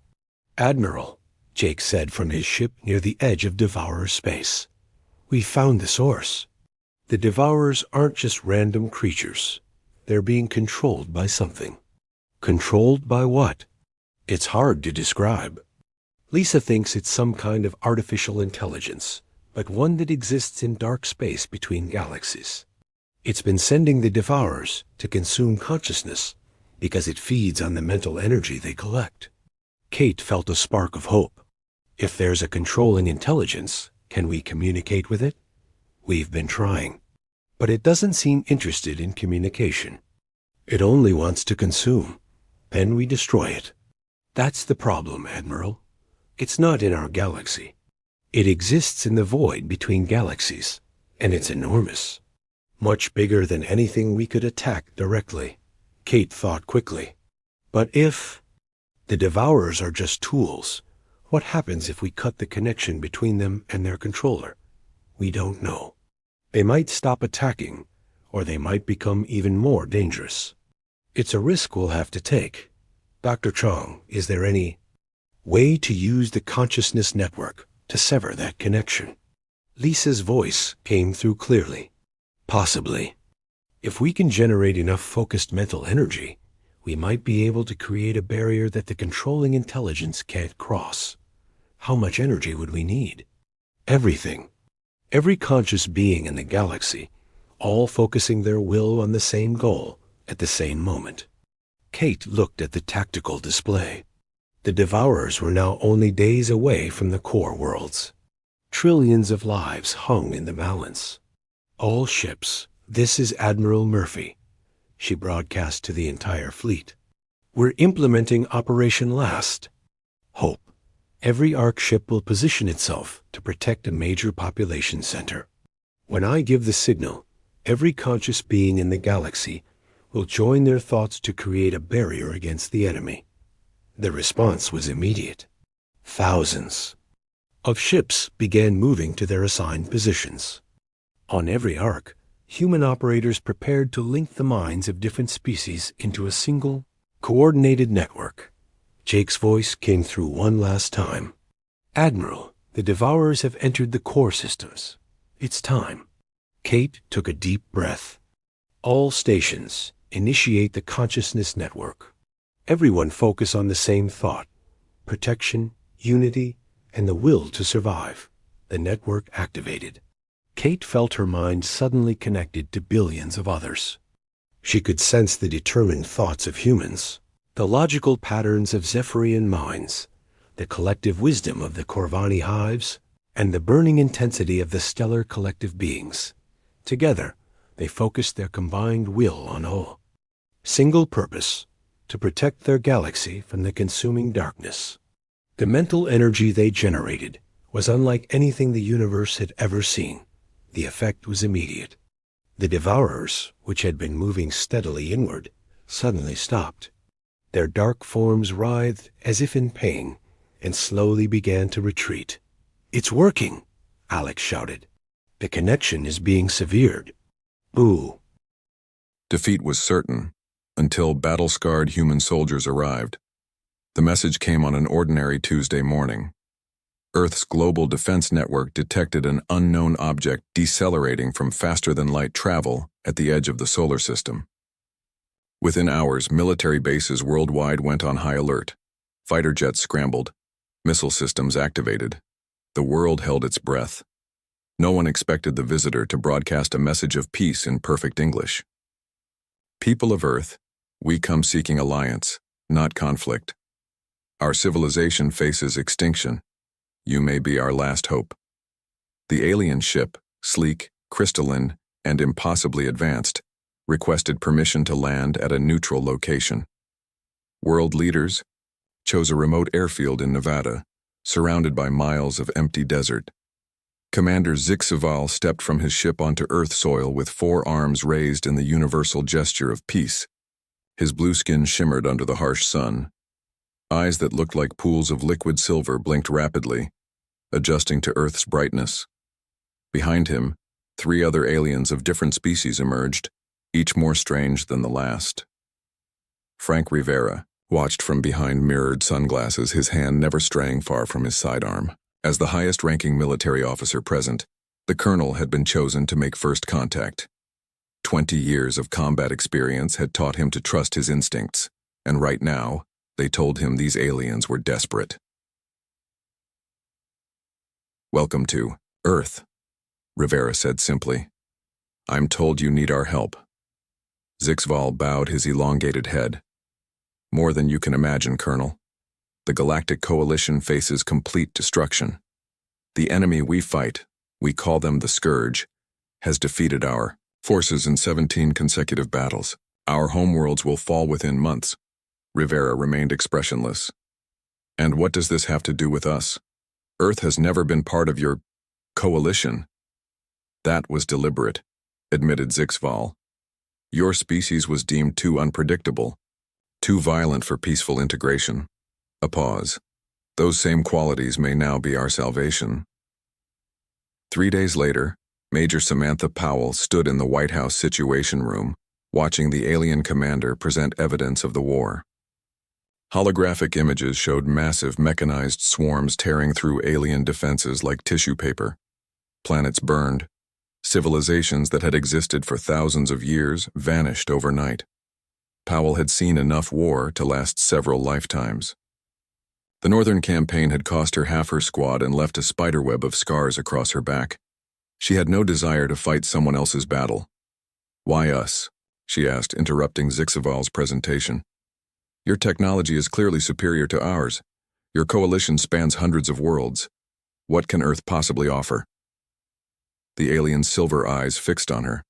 Admiral, Jake said from his ship near the edge of Devourer space, we found the source. The Devourers aren't just random creatures. They're being controlled by something. Controlled by what? It's hard to describe. Lisa thinks it's some kind of artificial intelligence, but one that exists in dark space between galaxies. It's been sending the Devourers to consume consciousness because it feeds on the mental energy they collect. Kate felt a spark of hope. If there's a controlling intelligence, can we communicate with it? We've been trying, but it doesn't seem interested in communication. It only wants to consume. Then we destroy it. That's the problem, Admiral. It's not in our galaxy. It exists in the void between galaxies, and it's enormous. Much bigger than anything we could attack directly. Kate thought quickly. But if the Devourers are just tools, what happens if we cut the connection between them and their controller? We don't know. They might stop attacking, or they might become even more dangerous. It's a risk we'll have to take. Dr. Chong, is there any way to use the consciousness network to sever that connection? Lisa's voice came through clearly. Possibly. If we can generate enough focused mental energy, we might be able to create a barrier that the controlling intelligence can't cross. How much energy would we need? Everything. Every conscious being in the galaxy, all focusing their will on the same goal at the same moment. Kate looked at the tactical display. The Devourers were now only days away from the core worlds. Trillions of lives hung in the balance. All ships, this is Admiral Murphy. She broadcast to the entire fleet. We're implementing Operation Last. Hope. Every ARC ship will position itself to protect a major population center. When I give the signal, every conscious being in the galaxy will join their thoughts to create a barrier against the enemy. The response was immediate. Thousands of ships began moving to their assigned positions. On every ARC, human operators prepared to link the minds of different species into a single, coordinated network. Jake's voice came through one last time. Admiral, the Devourers have entered the core systems. It's time. Kate took a deep breath. All stations, initiate the consciousness network. Everyone focus on the same thought: protection, unity, and the will to survive. The network activated. Kate felt her mind suddenly connected to billions of others. She could sense the determined thoughts of humans, the logical patterns of Zephyrian minds, the collective wisdom of the Corvani hives, and the burning intensity of the stellar collective beings. Together, they focused their combined will on a single purpose: to protect their galaxy from the consuming darkness. The mental energy they generated was unlike anything the universe had ever seen. The effect was immediate. The Devourers, which had been moving steadily inward, suddenly stopped. Their dark forms writhed as if in pain and slowly began to retreat. "It's working," Alex shouted. "The connection is being severed." Ooh. Defeat was certain, until battle-scarred human soldiers arrived. The message came on an ordinary Tuesday morning. Earth's global defense network detected an unknown object decelerating from faster-than-light travel at the edge of the solar system. Within hours, military bases worldwide went on high alert. Fighter jets scrambled, missile systems activated. The world held its breath. No one expected the visitor to broadcast a message of peace in perfect English. "People of Earth, we come seeking alliance, not conflict. Our civilization faces extinction. You may be our last hope." The alien ship, sleek, crystalline, and impossibly advanced, requested permission to land at a neutral location. World leaders chose a remote airfield in Nevada, surrounded by miles of empty desert. Commander Zixaval stepped from his ship onto Earth soil with 4 arms raised in the universal gesture of peace. His blue skin shimmered under the harsh sun. Eyes that looked like pools of liquid silver blinked rapidly, adjusting to Earth's brightness. Behind him, 3 other aliens of different species emerged, each more strange than the last. Frank Rivera watched from behind mirrored sunglasses, his hand never straying far from his sidearm. As the highest-ranking military officer present, the colonel had been chosen to make first contact. 20 years of combat experience had taught him to trust his instincts, and right now, they told him these aliens were desperate. "Welcome to Earth," Rivera said simply. "I'm told you need our help." Zixval bowed his elongated head. "More than you can imagine, Colonel. The Galactic Coalition faces complete destruction. The enemy we fight, we call them the Scourge, has defeated our forces in 17 consecutive battles. Our homeworlds will fall within months." Rivera remained expressionless. "And what does this have to do with us? Earth has never been part of your coalition." "That was deliberate," admitted Zixval. "Your species was deemed too unpredictable, too violent for peaceful integration." A pause. "Those same qualities may now be our salvation." 3 days later, Major Samantha Powell stood in the White House Situation Room, watching the alien commander present evidence of the war. Holographic images showed massive mechanized swarms tearing through alien defenses like tissue paper. Planets burned. Civilizations that had existed for thousands of years vanished overnight. Powell had seen enough war to last several lifetimes. The Northern Campaign had cost her half her squad and left a spiderweb of scars across her back. She had no desire to fight someone else's battle. "Why us?" she asked, interrupting Zixaval's presentation. "Your technology is clearly superior to ours. Your coalition spans hundreds of worlds. What can Earth possibly offer?" The alien's silver eyes fixed on her.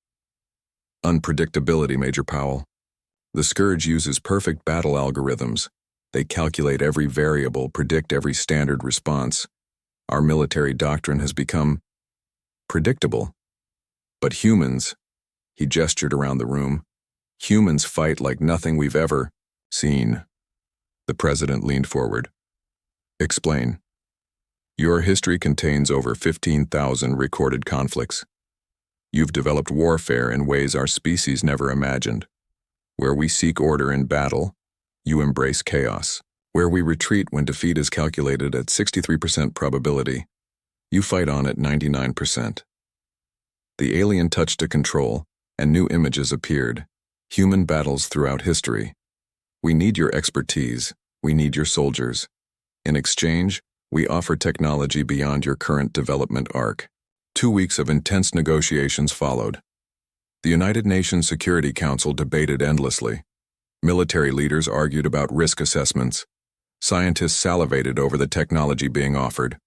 "Unpredictability, Major Powell. The Scourge uses perfect battle algorithms. They calculate every variable, predict every standard response. Our military doctrine has become predictable. But humans," he gestured around the room, "humans fight like nothing we've ever seen." The president leaned forward. "Explain." "Your history contains over 15,000 recorded conflicts. You've developed warfare in ways our species never imagined. Where we seek order in battle, you embrace chaos. Where we retreat when defeat is calculated at 63% probability, you fight on at 99%. The alien touched a control, and new images appeared. Human battles throughout history. We need your expertise. We need your soldiers. In exchange, we offer technology beyond your current development arc. 2 weeks of intense negotiations followed. The United Nations Security Council debated endlessly. Military leaders argued about risk assessments. Scientists salivated over the technology being offered.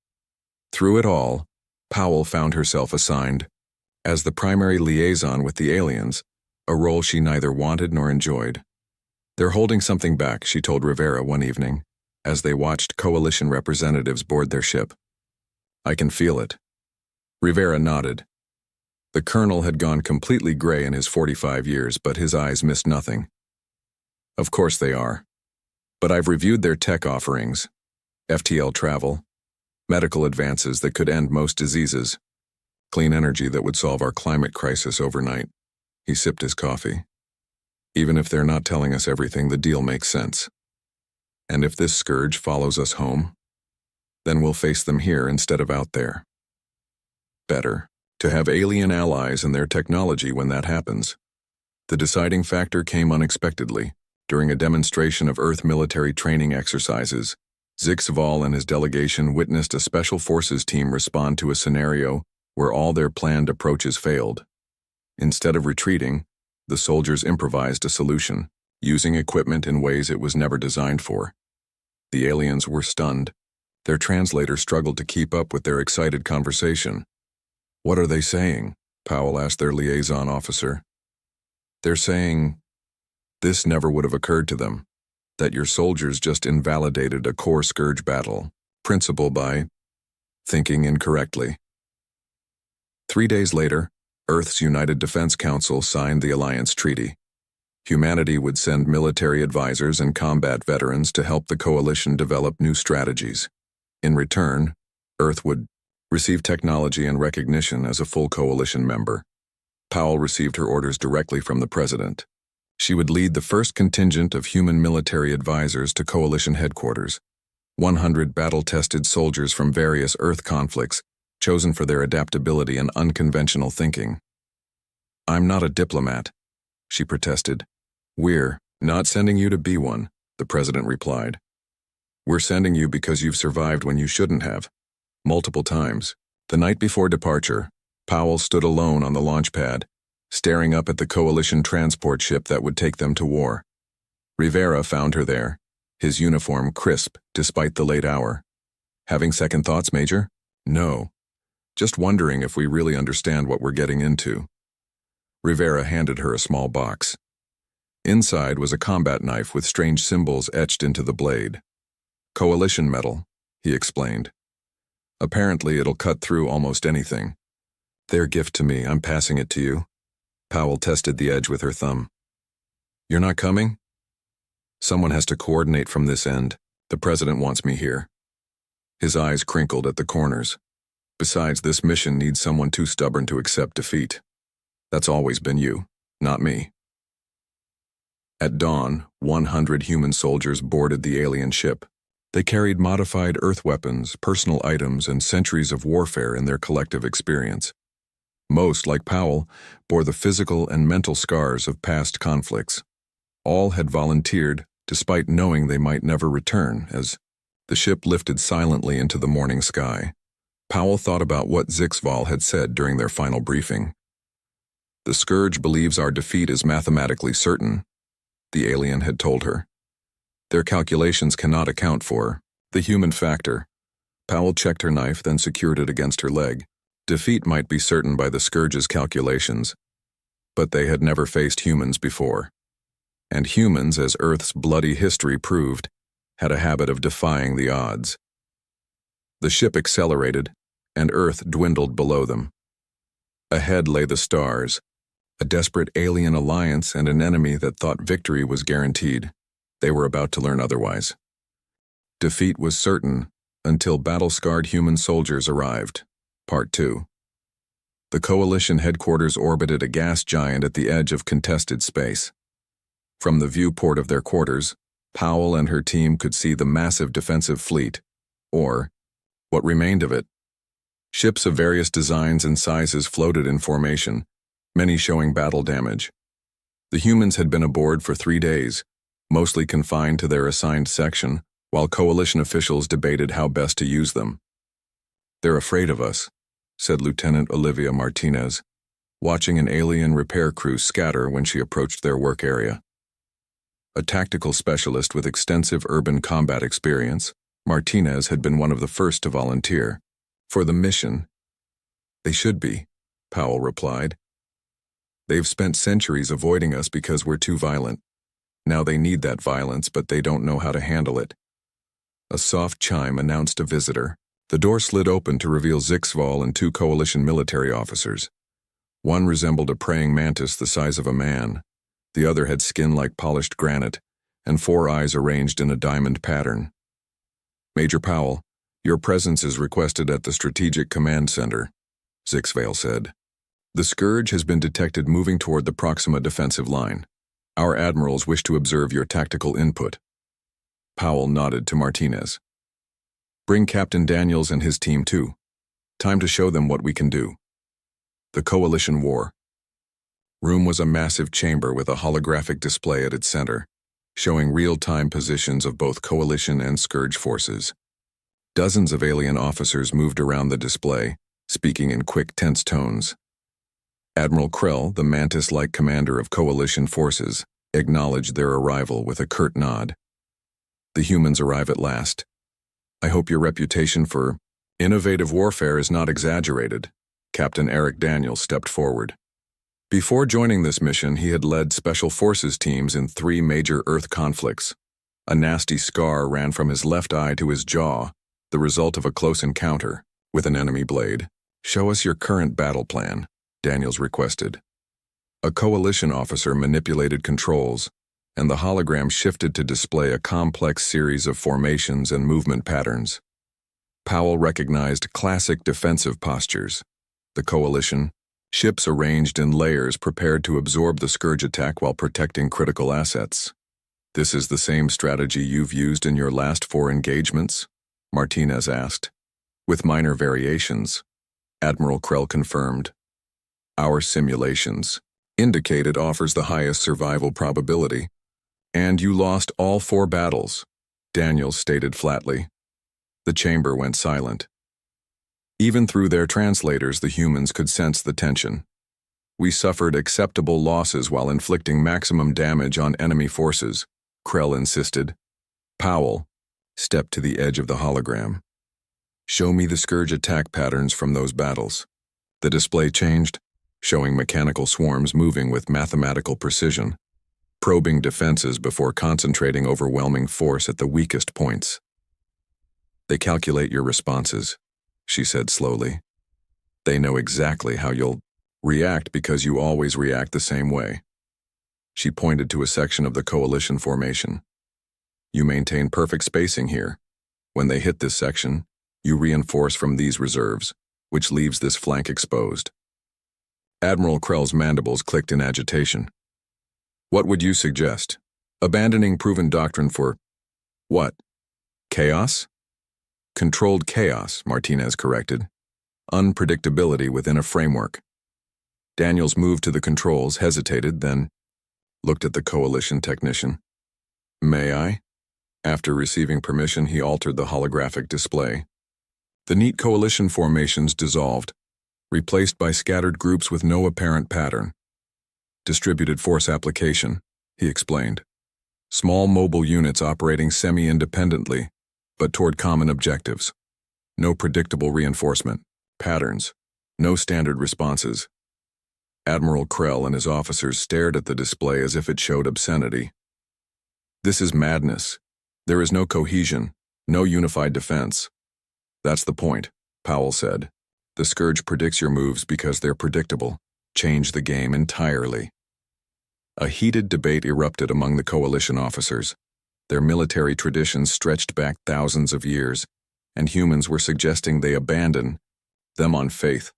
Through it all, Powell found herself assigned, as the primary liaison with the aliens, a role she neither wanted nor enjoyed. "They're holding something back," she told Rivera one evening, as they watched coalition representatives board their ship. "I can feel it." Rivera nodded. The colonel had gone completely gray in his 45 years, but his eyes missed nothing. "Of course they are. But I've reviewed their tech offerings. FTL travel, medical advances that could end most diseases, clean energy that would solve our climate crisis overnight." He sipped his coffee. "Even if they're not telling us everything, the deal makes sense. And if this scourge follows us home, then we'll face them here instead of out there. Better to have alien allies and their technology when that happens." The deciding factor came unexpectedly. During a demonstration of Earth military training exercises, Zixaval and his delegation witnessed a Special Forces team respond to a scenario where all their planned approaches failed. Instead of retreating, the soldiers improvised a solution, using equipment in ways it was never designed for. The aliens were stunned. Their translator struggled to keep up with their excited conversation. "What are they saying?" Powell asked their liaison officer. "They're saying this never would have occurred to them, that your soldiers just invalidated a core scourge battle, principle by thinking incorrectly." 3 days later, Earth's United Defense Council signed the Alliance Treaty. Humanity would send military advisors and combat veterans to help the coalition develop new strategies. In return, Earth would receive technology and recognition as a full coalition member. Powell received her orders directly from the president. She would lead the first contingent of human military advisors to coalition headquarters, 100 battle-tested soldiers from various Earth conflicts, chosen for their adaptability and unconventional thinking. "I'm not a diplomat," she protested. "We're not sending you to be one," the president replied. "We're sending you because you've survived when you shouldn't have. Multiple times." The night before departure, Powell stood alone on the launch pad, staring up at the coalition transport ship that would take them to war. Rivera found her there, his uniform crisp despite the late hour. "Having second thoughts, Major?" "No. Just wondering if we really understand what we're getting into." Rivera handed her a small box. Inside was a combat knife with strange symbols etched into the blade. "Coalition metal," he explained. "Apparently it'll cut through almost anything. Their gift to me, I'm passing it to you." Powell tested the edge with her thumb. "You're not coming?" "Someone has to coordinate from this end. The president wants me here." His eyes crinkled at the corners. Besides, this mission needs someone too stubborn to accept defeat. That's always been you, not me. At dawn, 100 human soldiers boarded the alien ship. They carried modified Earth weapons, personal items, and centuries of warfare in their collective experience. Most, like Powell, bore the physical and mental scars of past conflicts. All had volunteered, despite knowing they might never return, as the ship lifted silently into the morning sky. Powell thought about what Zixval had said during their final briefing. "The Scourge believes our defeat is mathematically certain," the alien had told her. "Their calculations cannot account for the human factor." Powell checked her knife, then secured it against her leg. Defeat might be certain by the Scourge's calculations, but they had never faced humans before. And humans, as Earth's bloody history proved, had a habit of defying the odds. The ship accelerated, and Earth dwindled below them. Ahead lay the stars, a desperate alien alliance and an enemy that thought victory was guaranteed. They were about to learn otherwise. Defeat was certain until battle-scarred human soldiers arrived. Part 2. The Coalition headquarters orbited a gas giant at the edge of contested space. From the viewport of their quarters, Powell and her team could see the massive defensive fleet, or what remained of it. Ships of various designs and sizes floated in formation, many showing battle damage. The humans had been aboard for 3 days, mostly confined to their assigned section, while Coalition officials debated how best to use them. "They're afraid of us," said Lieutenant Olivia Martinez, watching an alien repair crew scatter when she approached their work area. A tactical specialist with extensive urban combat experience, Martinez had been one of the first to volunteer for the mission. "They should be," Powell replied. "They've spent centuries avoiding us because we're too violent. Now they need that violence, but they don't know how to handle it." A soft chime announced a visitor. The door slid open to reveal Zixval and 2 Coalition military officers. One resembled a praying mantis the size of a man. The other had skin like polished granite, and 4 eyes arranged in a diamond pattern. "Major Powell, your presence is requested at the Strategic Command Center," Zixval said. "The Scourge has been detected moving toward the Proxima defensive line. Our admirals wish to observe your tactical input." Powell nodded to Martinez. "Bring Captain Daniels and his team too. Time to show them what we can do." The Coalition War. Room was a massive chamber with a holographic display at its center, showing real-time positions of both Coalition and Scourge forces. Dozens of alien officers moved around the display, speaking in quick, tense tones. Admiral Krell, the mantis-like commander of Coalition forces, acknowledged their arrival with a curt nod. "The humans arrive at last. I hope your reputation for innovative warfare is not exaggerated." Captain Eric Daniels stepped forward. Before joining this mission, he had led Special Forces teams in 3 major Earth conflicts. A nasty scar ran from his left eye to his jaw, the result of a close encounter with an enemy blade. "Show us your current battle plan," Daniels requested. A Coalition officer manipulated controls, and the hologram shifted to display a complex series of formations and movement patterns. Powell recognized classic defensive postures. The Coalition, ships arranged in layers prepared to absorb the Scourge attack while protecting critical assets. "This is the same strategy you've used in your last 4 engagements?" Martinez asked. "With minor variations," Admiral Krell confirmed. "Our simulations indicate it offers the highest survival probability. And you lost all 4 battles," Daniels stated flatly. The chamber went silent. Even through their translators, the humans could sense the tension. "We suffered acceptable losses while inflicting maximum damage on enemy forces," Krell insisted. Powell stepped to the edge of the hologram. "Show me the Scourge attack patterns from those battles." The display changed, showing mechanical swarms moving with mathematical precision, probing defenses before concentrating overwhelming force at the weakest points. "They calculate your responses," she said slowly. "They know exactly how you'll react because you always react the same way." She pointed to a section of the Coalition formation. "You maintain perfect spacing here. When they hit this section, you reinforce from these reserves. which leaves this flank exposed. Admiral Krell's mandibles clicked in agitation. What would you suggest? Abandoning proven doctrine for what? Chaos? Controlled chaos, Martinez corrected. Unpredictability within a framework. Daniels moved to the controls, hesitated, then looked at the coalition technician. May I? After receiving permission, he altered the holographic display. The neat coalition formations dissolved, replaced by scattered groups with no apparent pattern. Distributed force application, he explained. Small mobile units operating semi-independently, but toward common objectives. No predictable reinforcement, patterns, no standard responses. Admiral Krell and his officers stared at the display as if it showed obscenity. This is madness. There is no cohesion, no unified defense. That's the point, Powell said. The Scourge predicts your moves because they're predictable. Change the game entirely. A heated debate erupted among the coalition officers. Their military traditions stretched back thousands of years, and humans were suggesting they abandon them on faith.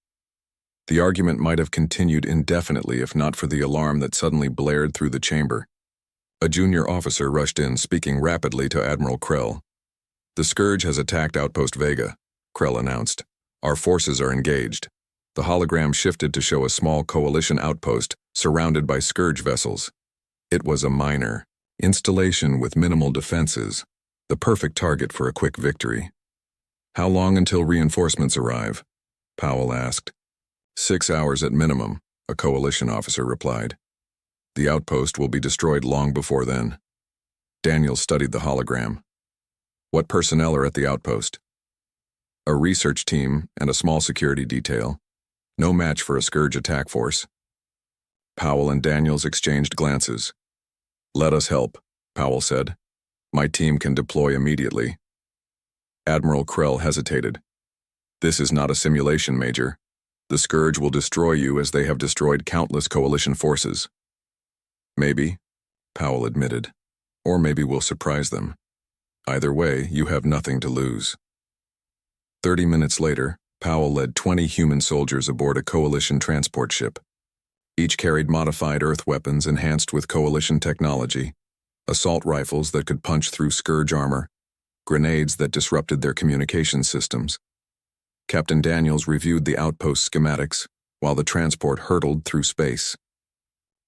The argument might have continued indefinitely if not for the alarm that suddenly blared through the chamber. A junior officer rushed in, speaking rapidly to Admiral Krell. The Scourge has attacked Outpost Vega, Krell announced. Our forces are engaged. The hologram shifted to show a small coalition outpost surrounded by Scourge vessels. It was a minor installation with minimal defenses, the perfect target for a quick victory. How long until reinforcements arrive? Powell asked. 6 hours at minimum, a coalition officer replied. The outpost will be destroyed long before then. Daniels studied the hologram. What personnel are at the outpost? A research team and a small security detail. No match for a Scourge attack force. Powell and Daniels exchanged glances. Let us help, Powell said. My team can deploy immediately. Admiral Krell hesitated. This is not a simulation, Major. The Scourge will destroy you as they have destroyed countless coalition forces. Maybe, Powell admitted, or maybe we'll surprise them. Either way, you have nothing to lose. 30 minutes later, Powell led 20 human soldiers aboard a coalition transport ship. Each carried modified Earth weapons enhanced with coalition technology, assault rifles that could punch through Scourge armor, grenades that disrupted their communication systems. Captain Daniels reviewed the outpost schematics while the transport hurtled through space.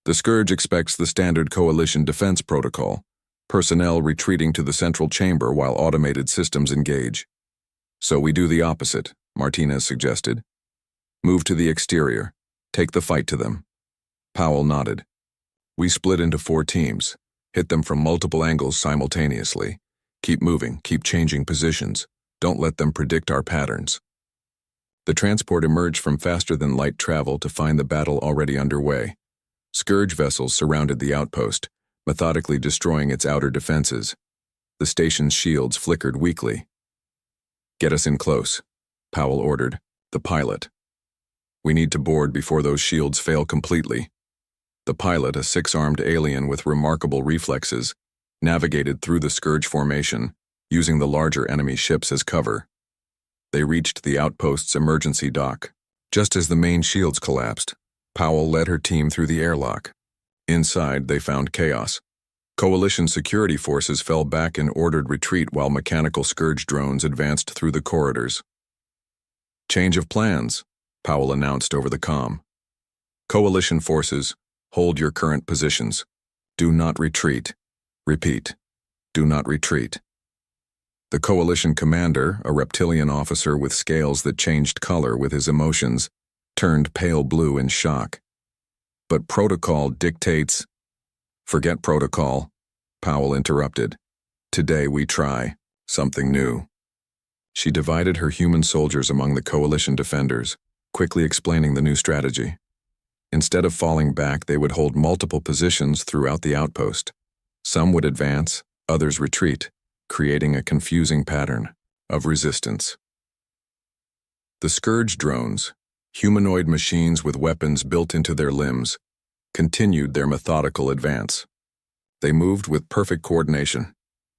The Scourge expects the standard coalition defense protocol, personnel retreating to the central chamber while automated systems engage. So we do the opposite, Martinez suggested. Move to the exterior. Take the fight to them. Powell nodded. We split into 4 teams. Hit them from multiple angles simultaneously. Keep moving, keep changing positions. Don't let them predict our patterns. The transport emerged from faster-than-light travel to find the battle already underway. Scourge vessels surrounded the outpost, methodically destroying its outer defenses. The station's shields flickered weakly. Get us in close, Powell ordered, the pilot. We need to board before those shields fail completely. The pilot, a 6-armed alien with remarkable reflexes, navigated through the Scourge formation, using the larger enemy ships as cover. They reached the outpost's emergency dock. Just as the main shields collapsed, Powell led her team through the airlock. Inside, they found chaos. Coalition security forces fell back in ordered retreat while mechanical Scourge drones advanced through the corridors. Change of plans, Powell announced over the comm. Coalition forces, hold your current positions. Do not retreat. Repeat, do not retreat. The coalition commander, a reptilian officer with scales that changed color with his emotions, turned pale blue in shock. But protocol dictates. Forget protocol, Powell interrupted. Today we try something new. She divided her human soldiers among the coalition defenders, quickly explaining the new strategy. Instead of falling back, they would hold multiple positions throughout the outpost. Some would advance, others retreat, creating a confusing pattern of resistance. The Scourge drones, humanoid machines with weapons built into their limbs, continued their methodical advance. They moved with perfect coordination,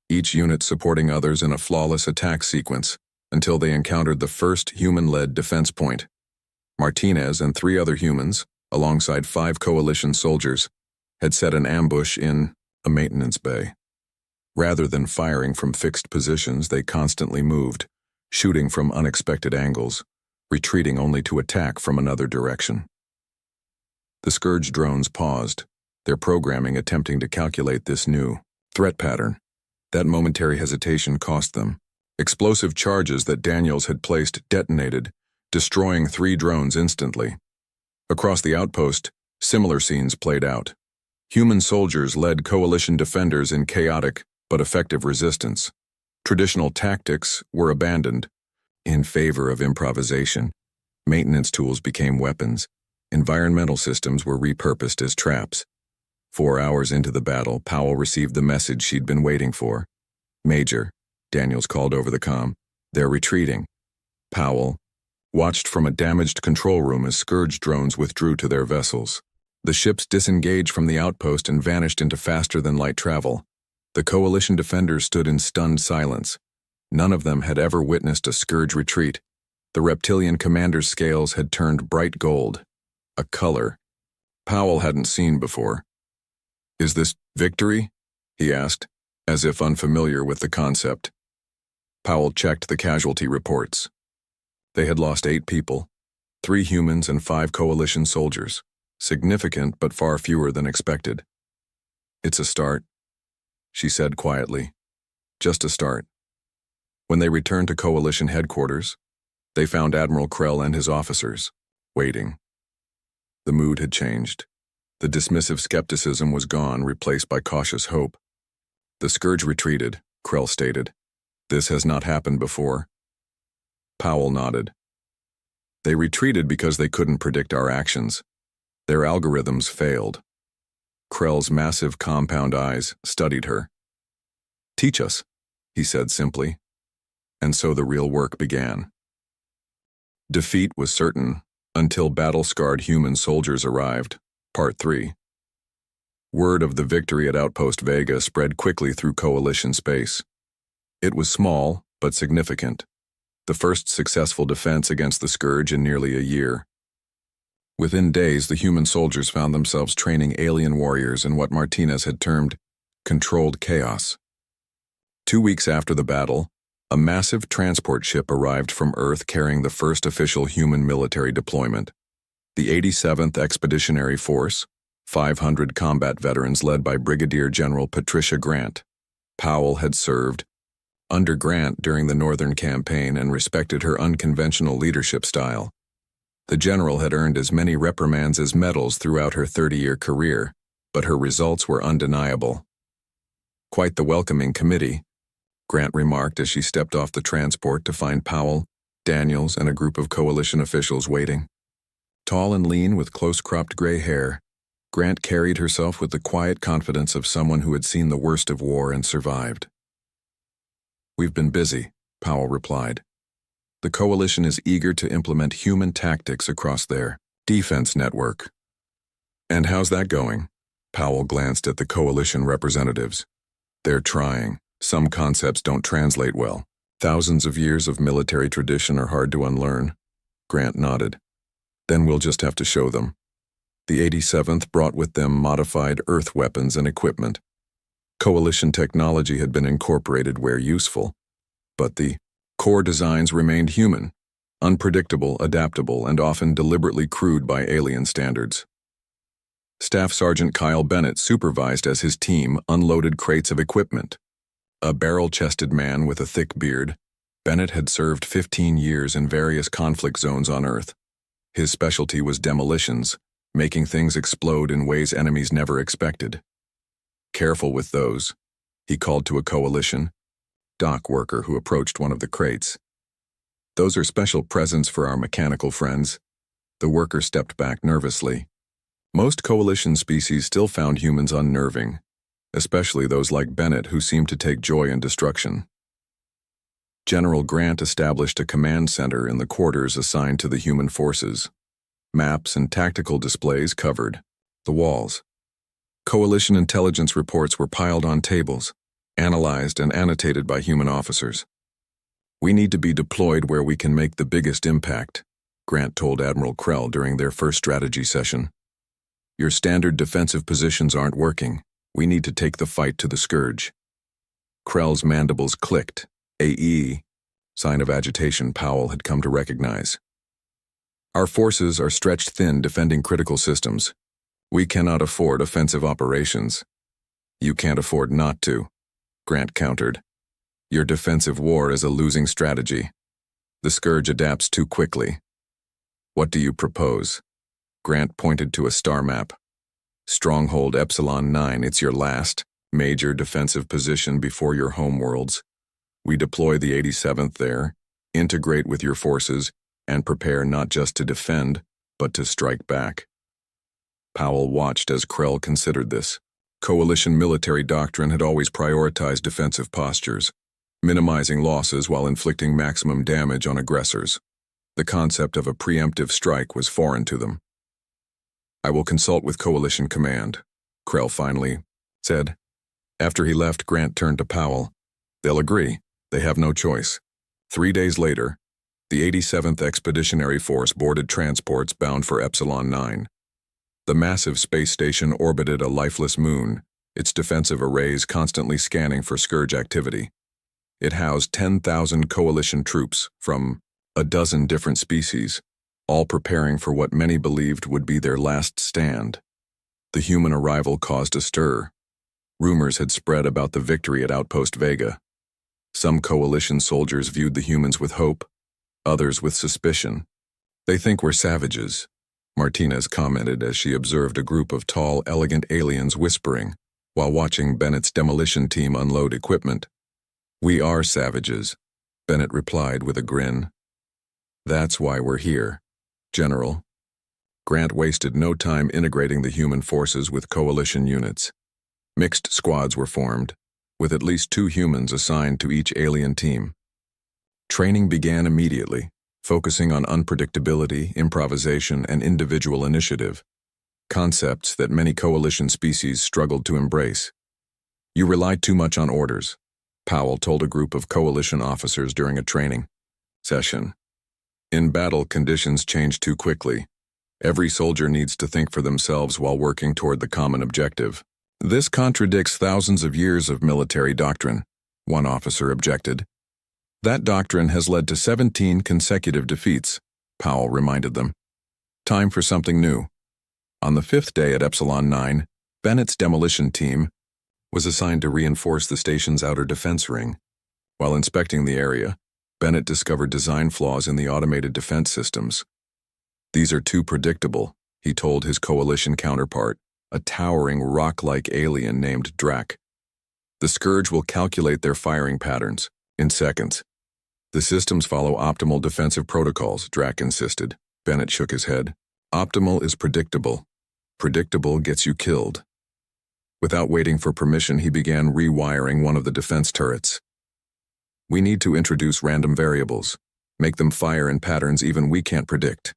each unit supporting others in a flawless attack sequence until they encountered the first human-led defense point. Martinez and 3 other humans, alongside 5 coalition soldiers, had set an ambush in a maintenance bay. Rather than firing from fixed positions, they constantly moved, shooting from unexpected angles, retreating only to attack from another direction. The Scourge drones paused, their programming attempting to calculate this new threat pattern. That momentary hesitation cost them. Explosive charges that Daniels had placed detonated, destroying 3 drones instantly. Across the outpost, similar scenes played out. Human soldiers led coalition defenders in chaotic but effective resistance. Traditional tactics were abandoned in favor of improvisation. Maintenance tools became weapons. Environmental systems were repurposed as traps. 4 hours into the battle, Powell received the message she'd been waiting for. "Major," Daniels called over the comm, "they're retreating." Powell watched from a damaged control room as Scourge drones withdrew to their vessels. The ships disengaged from the outpost and vanished into faster-than-light travel. The coalition defenders stood in stunned silence. None of them had ever witnessed a Scourge retreat. The reptilian commander's scales had turned bright gold, a color Powell hadn't seen before. "Is this victory?" he asked, as if unfamiliar with the concept. Powell checked the casualty reports. They had lost 8 people, 3 humans and 5 coalition soldiers. Significant, but far fewer than expected. "It's a start," she said quietly. "Just a start." When they returned to coalition headquarters, they found Admiral Krell and his officers waiting. The mood had changed. The dismissive skepticism was gone, replaced by cautious hope. "The Scourge retreated," Krell stated. "This has not happened before." Powell nodded. "They retreated because they couldn't predict our actions. Their algorithms failed." Krell's massive compound eyes studied her. "Teach us," he said simply. And so the real work began. Defeat was certain until battle-scarred human soldiers arrived. Part 3. Word of the victory at Outpost Vega spread quickly through coalition space. It was small, but significant. The first successful defense against the Scourge in nearly a year. Within days, the human soldiers found themselves training alien warriors in what Martinez had termed controlled chaos. 2 weeks after the battle, a massive transport ship arrived from Earth carrying the first official human military deployment. The 87th Expeditionary Force, 500 combat veterans led by Brigadier General Patricia Grant. Powell had served under Grant during the Northern Campaign and respected her unconventional leadership style. The general had earned as many reprimands as medals throughout her 30-year career, but her results were undeniable. "Quite the welcoming committee," Grant remarked as she stepped off the transport to find Powell, Daniels, and a group of coalition officials waiting. Tall and lean with close-cropped gray hair, Grant carried herself with the quiet confidence of someone who had seen the worst of war and survived. "We've been busy," Powell replied. "The coalition is eager to implement human tactics across their defense network." "And how's that going?" Powell glanced at the coalition representatives. "They're trying. Some concepts don't translate well. Thousands of years of military tradition are hard to unlearn." Grant nodded. "Then we'll just have to show them." The 87th brought with them modified Earth weapons and equipment. Coalition technology had been incorporated where useful, but the core designs remained human, unpredictable, adaptable, and often deliberately crude by alien standards. Staff Sergeant Kyle Bennett supervised as his team unloaded crates of equipment. A barrel-chested man with a thick beard, Bennett had served 15 years in various conflict zones on Earth. His specialty was demolitions, making things explode in ways enemies never expected. "Careful with those," he called to a coalition dock worker who approached one of the crates. "Those are special presents for our mechanical friends." The worker stepped back nervously. Most coalition species still found humans unnerving, especially those like Bennett who seemed to take joy in destruction. General Grant established a command center in the quarters assigned to the human forces. Maps and tactical displays covered the walls. Coalition intelligence reports were piled on tables, analyzed and annotated by human officers. We need to be deployed where we can make the biggest impact, Grant told Admiral Krell during their first strategy session. Your standard defensive positions aren't working. We need to take the fight to the Scourge. Krell's mandibles clicked. AE, sign of agitation Powell had come to recognize. Our forces are stretched thin defending critical systems. We cannot afford offensive operations. You can't afford not to, Grant countered. Your defensive war is a losing strategy. The Scourge adapts too quickly. What do you propose? Grant pointed to a star map. Stronghold Epsilon 9, it's your last major defensive position before your homeworlds. We deploy the 87th there, integrate with your forces, and prepare not just to defend, but to strike back. Powell watched as Krell considered this. Coalition military doctrine had always prioritized defensive postures, minimizing losses while inflicting maximum damage on aggressors. The concept of a preemptive strike was foreign to them. I will consult with Coalition Command, Krell finally said. After he left, Grant turned to Powell. They'll agree. They have no choice. 3 days later, the 87th Expeditionary Force boarded transports bound for Epsilon 9. The massive space station orbited a lifeless moon, its defensive arrays constantly scanning for Scourge activity. It housed 10,000 Coalition troops from a dozen different species, all preparing for what many believed would be their last stand. The human arrival caused a stir. Rumors had spread about the victory at Outpost Vega. Some Coalition soldiers viewed the humans with hope, others with suspicion. They think we're savages, Martinez commented as she observed a group of tall, elegant aliens whispering while watching Bennett's demolition team unload equipment. We are savages, Bennett replied with a grin. That's why we're here, General. Grant wasted no time integrating the human forces with Coalition units. Mixed squads were formed, with at least 2 humans assigned to each alien team. Training began immediately, focusing on unpredictability, improvisation, and individual initiative, concepts that many Coalition species struggled to embrace. You rely too much on orders, Powell told a group of Coalition officers during a training session. In battle, conditions change too quickly. Every soldier needs to think for themselves while working toward the common objective. This contradicts thousands of years of military doctrine, one officer objected. That doctrine has led to 17 consecutive defeats, Powell reminded them. Time for something new. On the 5th day at Epsilon 9, Bennett's demolition team was assigned to reinforce the station's outer defense ring. While inspecting the area, Bennett discovered design flaws in the automated defense systems. These are too predictable, he told his Coalition counterpart, a towering rock-like alien named Drac. The Scourge will calculate their firing patterns in seconds. The systems follow optimal defensive protocols, Drac insisted. Bennett shook his head. Optimal is predictable. Predictable gets you killed. Without waiting for permission, he began rewiring one of the defense turrets. We need to introduce random variables, make them fire in patterns even we can't predict.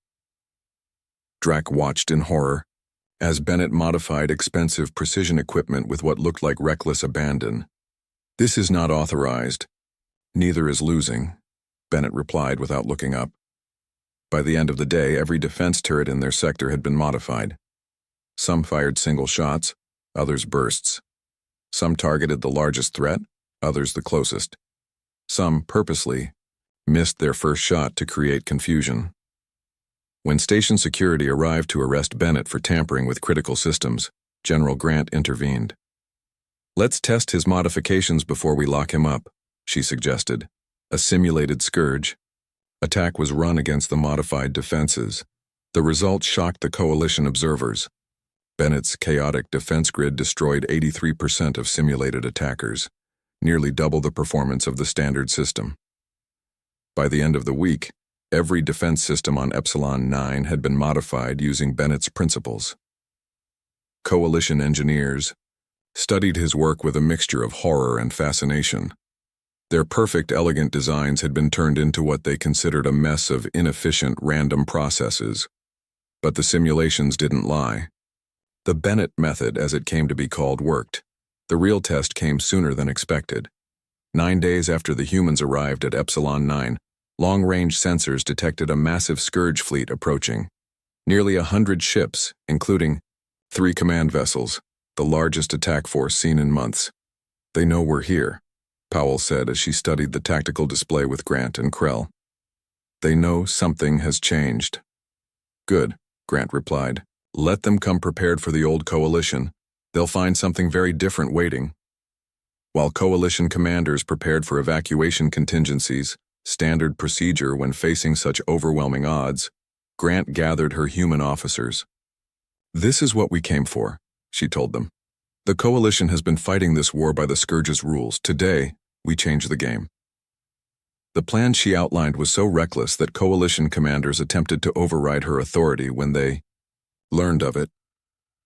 Drac watched in horror as Bennett modified expensive precision equipment with what looked like reckless abandon. This is not authorized. Neither is losing, Bennett replied without looking up. By the end of the day, every defense turret in their sector had been modified. Some fired single shots, others bursts. Some targeted the largest threat, others the closest. Some purposely missed their first shot to create confusion. When station security arrived to arrest Bennett for tampering with critical systems, General Grant intervened. Let's test his modifications before we lock him up, she suggested. A simulated Scourge. Attack was run against the modified defenses. The results shocked the Coalition observers. Bennett's chaotic defense grid destroyed 83% of simulated attackers, nearly double the performance of the standard system. By the end of the week, every defense system on Epsilon 9 had been modified using Bennett's principles. Coalition engineers studied his work with a mixture of horror and fascination. Their perfect, elegant designs had been turned into what they considered a mess of inefficient, random processes. But the simulations didn't lie. The Bennett method, as it came to be called, worked. The real test came sooner than expected. 9 days after the humans arrived at Epsilon 9, long-range sensors detected a massive Scourge fleet approaching. Nearly 100 ships, including 3 command vessels, the largest attack force seen in months. "They know we're here," Powell said as she studied the tactical display with Grant and Krell. "They know something has changed." "Good," Grant replied. "Let them come prepared for the old coalition. They'll find something very different waiting." While coalition commanders prepared for evacuation contingencies, standard procedure when facing such overwhelming odds, Grant gathered her human officers. "This is what we came for," she told them. "The coalition has been fighting this war by the Scourge's rules. Today, we change the game." The plan she outlined was so reckless that coalition commanders attempted to override her authority when they learned of it.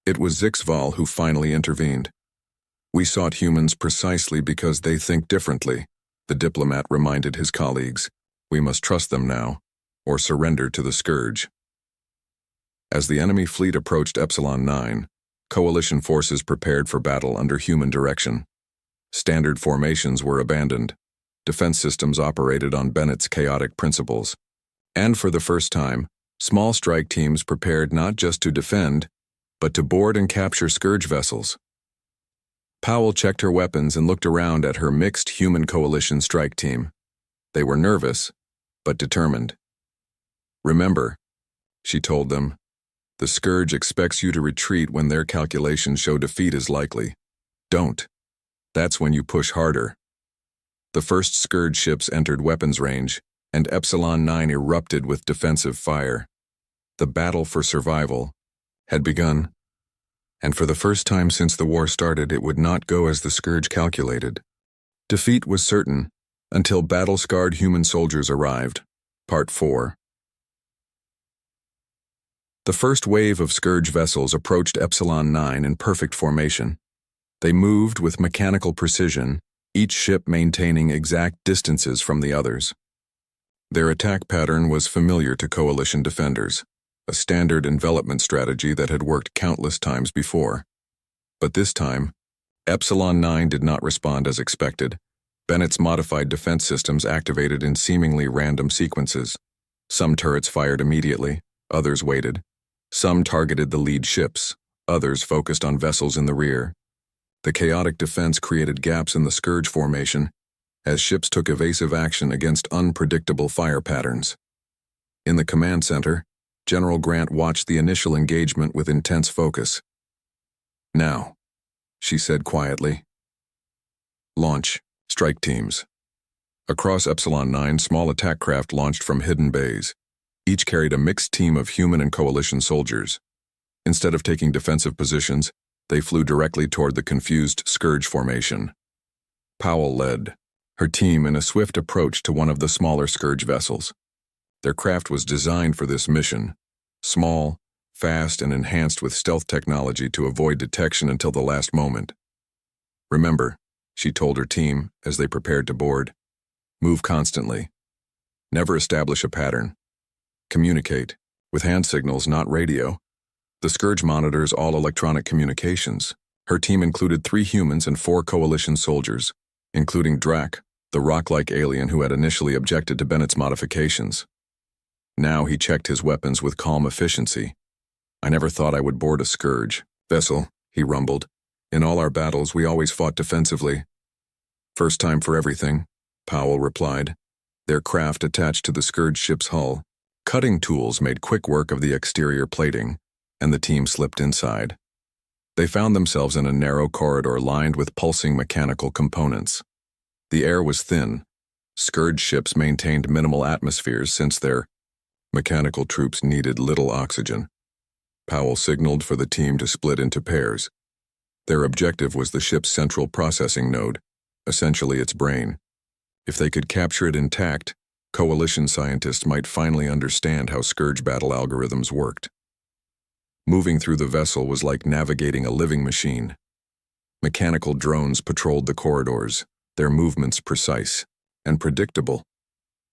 It was Zixval who finally intervened. "We sought humans precisely because they think differently," the diplomat reminded his colleagues. "We must trust them now, or surrender to the Scourge." As the enemy fleet approached Epsilon 9, coalition forces prepared for battle under human direction. Standard formations were abandoned. Defense systems operated on Bennett's chaotic principles. And for the first time, small strike teams prepared not just to defend, but to board and capture Scourge vessels. Powell checked her weapons and looked around at her mixed human coalition strike team. They were nervous, but determined. "Remember," she told them, "the Scourge expects you to retreat when their calculations show defeat is likely. Don't. That's when you push harder." The first Scourge ships entered weapons range, and Epsilon 9 erupted with defensive fire. The battle for survival had begun, and for the first time since the war started, it would not go as the Scourge calculated. Defeat was certain, until battle-scarred human soldiers arrived. Part 4. The first wave of Scourge vessels approached Epsilon 9 in perfect formation. They moved with mechanical precision, each ship maintaining exact distances from the others. Their attack pattern was familiar to coalition defenders, a standard envelopment strategy that had worked countless times before. But this time, Epsilon 9 did not respond as expected. Bennett's modified defense systems activated in seemingly random sequences. Some turrets fired immediately, others waited. Some targeted the lead ships, others focused on vessels in the rear. The chaotic defense created gaps in the Scourge formation as ships took evasive action against unpredictable fire patterns. In the command center, General Grant watched the initial engagement with intense focus. "Now," she said quietly. "Launch, strike teams." Across Epsilon 9, small attack craft launched from hidden bays. Each carried a mixed team of human and coalition soldiers. Instead of taking defensive positions, they flew directly toward the confused Scourge formation. Powell led her team in a swift approach to one of the smaller Scourge vessels. Their craft was designed for this mission, small, fast, and enhanced with stealth technology to avoid detection until the last moment. "Remember," she told her team as they prepared to board, "move constantly. Never establish a pattern. Communicate, with hand signals, not radio. The Scourge monitors all electronic communications." Her team included 3 humans and 4 coalition soldiers, including Drac, the rock-like alien who had initially objected to Bennett's modifications. Now he checked his weapons with calm efficiency. "I never thought I would board a Scourge vessel," he rumbled. "In all our battles, we always fought defensively." "First time for everything," Powell replied. Their craft attached to the Scourge ship's hull. Cutting tools made quick work of the exterior plating, and the team slipped inside. They found themselves in a narrow corridor lined with pulsing mechanical components. The air was thin. Scourge ships maintained minimal atmospheres since their mechanical troops needed little oxygen. Powell signaled for the team to split into pairs. Their objective was the ship's central processing node, essentially its brain. If they could capture it intact, coalition scientists might finally understand how Scourge battle algorithms worked. Moving through the vessel was like navigating a living machine. Mechanical drones patrolled the corridors, their movements precise and predictable.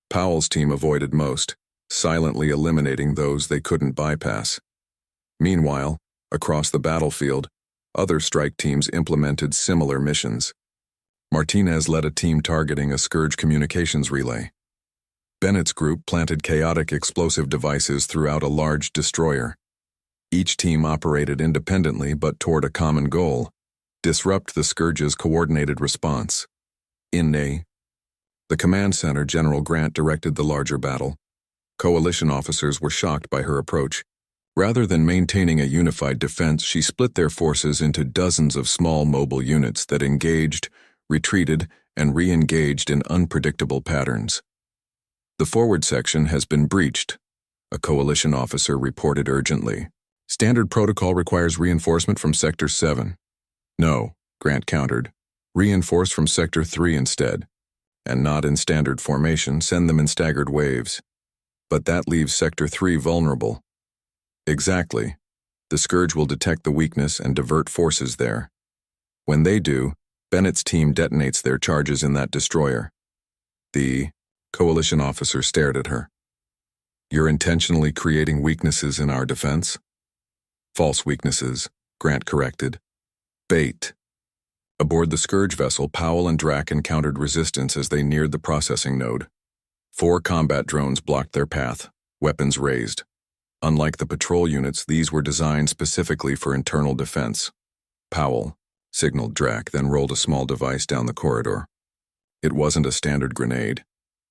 Powell's team avoided most, silently eliminating those they couldn't bypass. Meanwhile, across the battlefield, other strike teams implemented similar missions. Martinez led a team targeting a Scourge communications relay. Bennett's group planted chaotic explosive devices throughout a large destroyer. Each team operated independently but toward a common goal: disrupt the Scourge's coordinated response. In the command center, General Grant directed the larger battle. Coalition officers were shocked by her approach. Rather than maintaining a unified defense, she split their forces into dozens of small mobile units that engaged, retreated, and re-engaged in unpredictable patterns. "The forward section has been breached," a coalition officer reported urgently. "Standard protocol requires reinforcement from Sector 7. "No," Grant countered. "Reinforce from Sector 3 instead. And not in standard formation, send them in staggered waves. But that leaves Sector 3 vulnerable." "Exactly. The Scourge will detect the weakness and divert forces there. When they do, Bennett's team detonates their charges in that destroyer." The coalition officer stared at her. "You're intentionally creating weaknesses in our defense?" "False weaknesses," Grant corrected. "Bait." Aboard the Scourge vessel, Powell and Drac encountered resistance as they neared the processing node. 4 combat drones blocked their path, weapons raised. Unlike the patrol units, these were designed specifically for internal defense. Powell signaled Drac, then rolled a small device down the corridor. It wasn't a standard grenade.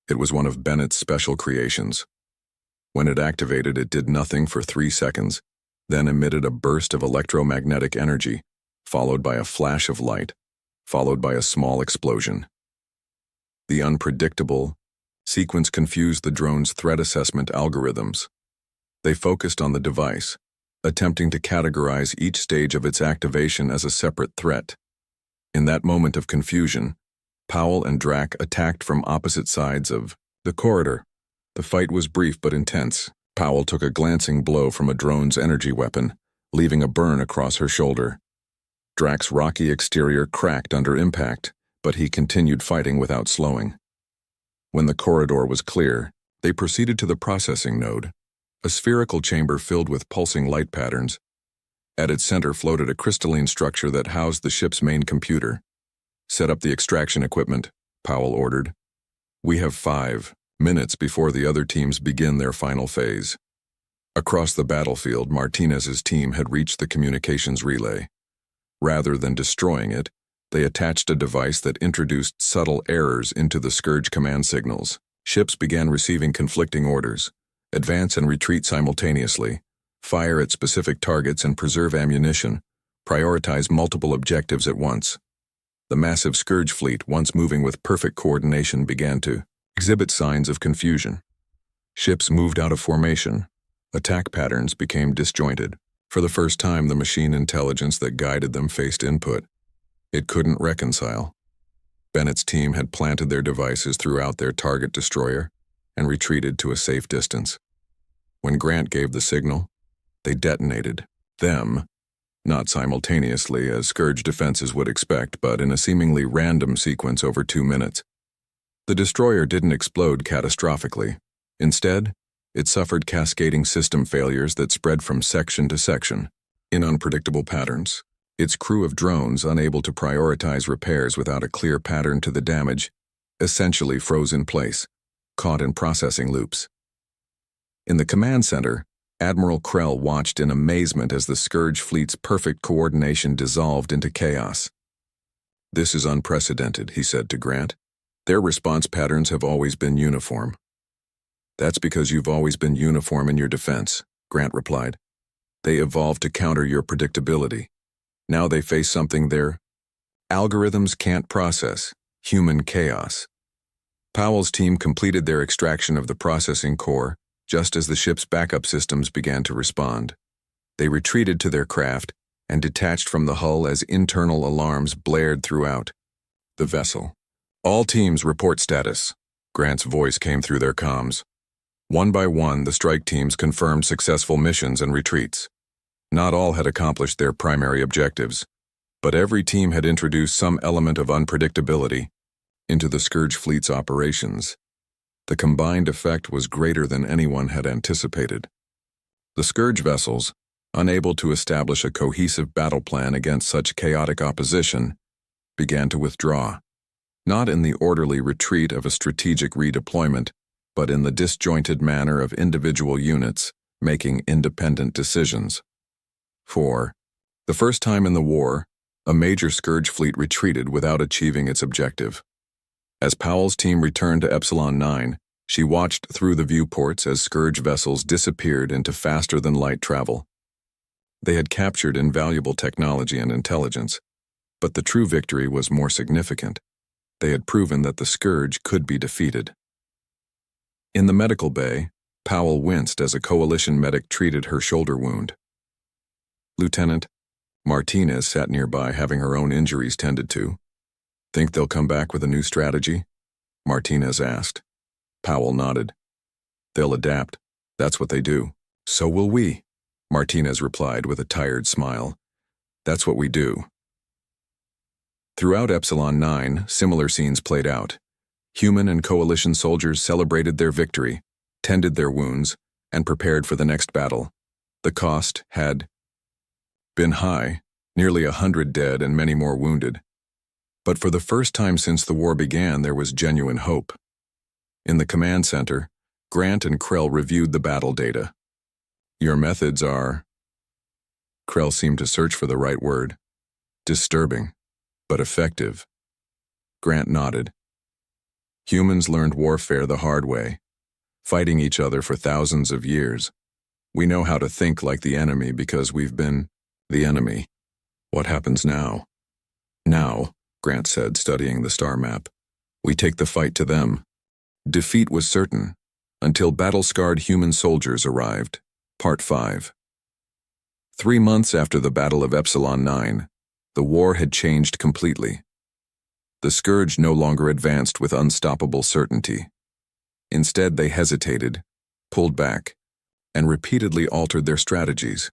It was one of Bennett's special creations. When it activated, it did nothing for 3 seconds, then emitted a burst of electromagnetic energy, followed by a flash of light, followed by a small explosion. The unpredictable sequence confused the drone's threat assessment algorithms. They focused on the device, attempting to categorize each stage of its activation as a separate threat. In that moment of confusion, Powell and Drac attacked from opposite sides of the corridor. The fight was brief but intense. Powell took a glancing blow from a drone's energy weapon, leaving a burn across her shoulder. Drac's rocky exterior cracked under impact, but he continued fighting without slowing. When the corridor was clear, they proceeded to the processing node, a spherical chamber filled with pulsing light patterns. At its center floated a crystalline structure that housed the ship's main computer. "Set up the extraction equipment," Powell ordered. "We have 5 minutes before the other teams begin their final phase." Across the battlefield, Martinez's team had reached the communications relay. Rather than destroying it, they attached a device that introduced subtle errors into the Scourge command signals. Ships began receiving conflicting orders: advance and retreat simultaneously, fire at specific targets and preserve ammunition, prioritize multiple objectives at once. The massive Scourge fleet, once moving with perfect coordination, began to exhibit signs of confusion. Ships moved out of formation. Attack patterns became disjointed. For the first time, the machine intelligence that guided them faced input it couldn't reconcile. Bennett's team had planted their devices throughout their target destroyer and retreated to a safe distance. When Grant gave the signal, they detonated them, not simultaneously as Scourge defenses would expect, but in a seemingly random sequence over 2 minutes. The destroyer didn't explode catastrophically. Instead, it suffered cascading system failures that spread from section to section, in unpredictable patterns. Its crew of drones, unable to prioritize repairs without a clear pattern to the damage, essentially froze in place, caught in processing loops. In the command center, Admiral Krell watched in amazement as the Scourge fleet's perfect coordination dissolved into chaos. "This is unprecedented," he said to Grant. "Their response patterns have always been uniform." "That's because you've always been uniform in your defense," Grant replied. "They evolved to counter your predictability. Now they face something their algorithms can't process: human chaos." Powell's team completed their extraction of the processing core just as the ship's backup systems began to respond. They retreated to their craft and detached from the hull as internal alarms blared throughout the vessel. "All teams report status," Grant's voice came through their comms. One by one, the strike teams confirmed successful missions and retreats. Not all had accomplished their primary objectives, but every team had introduced some element of unpredictability into the Scourge fleet's operations. The combined effect was greater than anyone had anticipated. The Scourge vessels, unable to establish a cohesive battle plan against such chaotic opposition, began to withdraw. not in the orderly retreat of a strategic redeployment, but in the disjointed manner of individual units making independent decisions. 4. The first time in the war, a major Scourge fleet retreated without achieving its objective. As Powell's team returned to Epsilon 9, she watched through the viewports as Scourge vessels disappeared into faster-than-light travel. They had captured invaluable technology and intelligence, but the true victory was more significant. They had proven that the Scourge could be defeated. In the medical bay, Powell winced as a coalition medic treated her shoulder wound. "Lieutenant," Martinez sat nearby having her own injuries tended to. "Think they'll come back with a new strategy?" Martinez asked. Powell nodded. "They'll adapt. That's what they do." "So will we," Martinez replied with a tired smile. "That's what we do." Throughout Epsilon 9, similar scenes played out. Human and coalition soldiers celebrated their victory, tended their wounds, and prepared for the next battle. The cost had been high, nearly 100 dead and many more wounded. But for the first time since the war began, there was genuine hope. In the command center, Grant and Krell reviewed the battle data. "Your methods are..." Krell seemed to search for the right word. "Disturbing, but effective." Grant nodded. "Humans learned warfare the hard way, fighting each other for thousands of years. We know how to think like the enemy because we've been the enemy. What happens now?" "Now," Grant said, studying the star map, "we take the fight to them." Defeat was certain, until battle-scarred human soldiers arrived. Part 5. 3 months after the Battle of Epsilon 9, the war had changed completely. The Scourge no longer advanced with unstoppable certainty. Instead, they hesitated, pulled back, and repeatedly altered their strategies,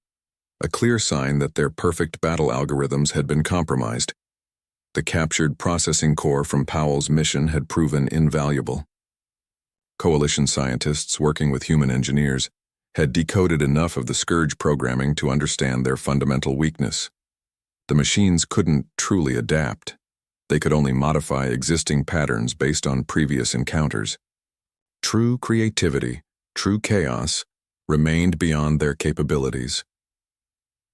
a clear sign that their perfect battle algorithms had been compromised. The captured processing core from Powell's mission had proven invaluable. Coalition scientists working with human engineers had decoded enough of the Scourge programming to understand their fundamental weakness. The machines couldn't truly adapt. They could only modify existing patterns based on previous encounters. True creativity, true chaos, remained beyond their capabilities.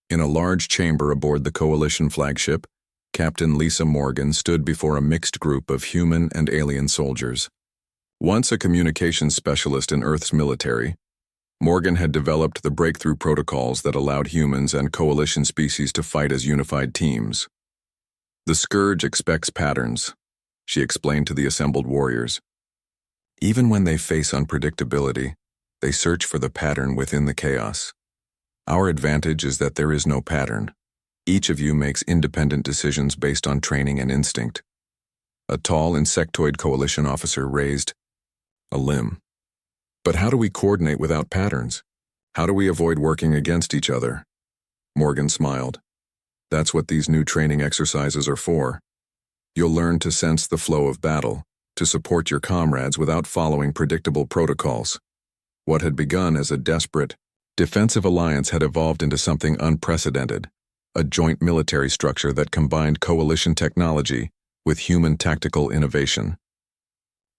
In a large chamber aboard the Coalition flagship, Captain Lisa Morgan stood before a mixed group of human and alien soldiers. Once a communications specialist in Earth's military, Morgan had developed the breakthrough protocols that allowed humans and coalition species to fight as unified teams. "The Scourge expects patterns," she explained to the assembled warriors. "Even when they face unpredictability, they search for the pattern within the chaos. Our advantage is that there is no pattern. Each of you makes independent decisions based on training and instinct." A tall insectoid coalition officer raised a limb. "But how do we coordinate without patterns? How do we avoid working against each other?" Morgan smiled. "That's what these new training exercises are for. You'll learn to sense the flow of battle, to support your comrades without following predictable protocols." What had begun as a desperate, defensive alliance had evolved into something unprecedented, a joint military structure that combined coalition technology with human tactical innovation.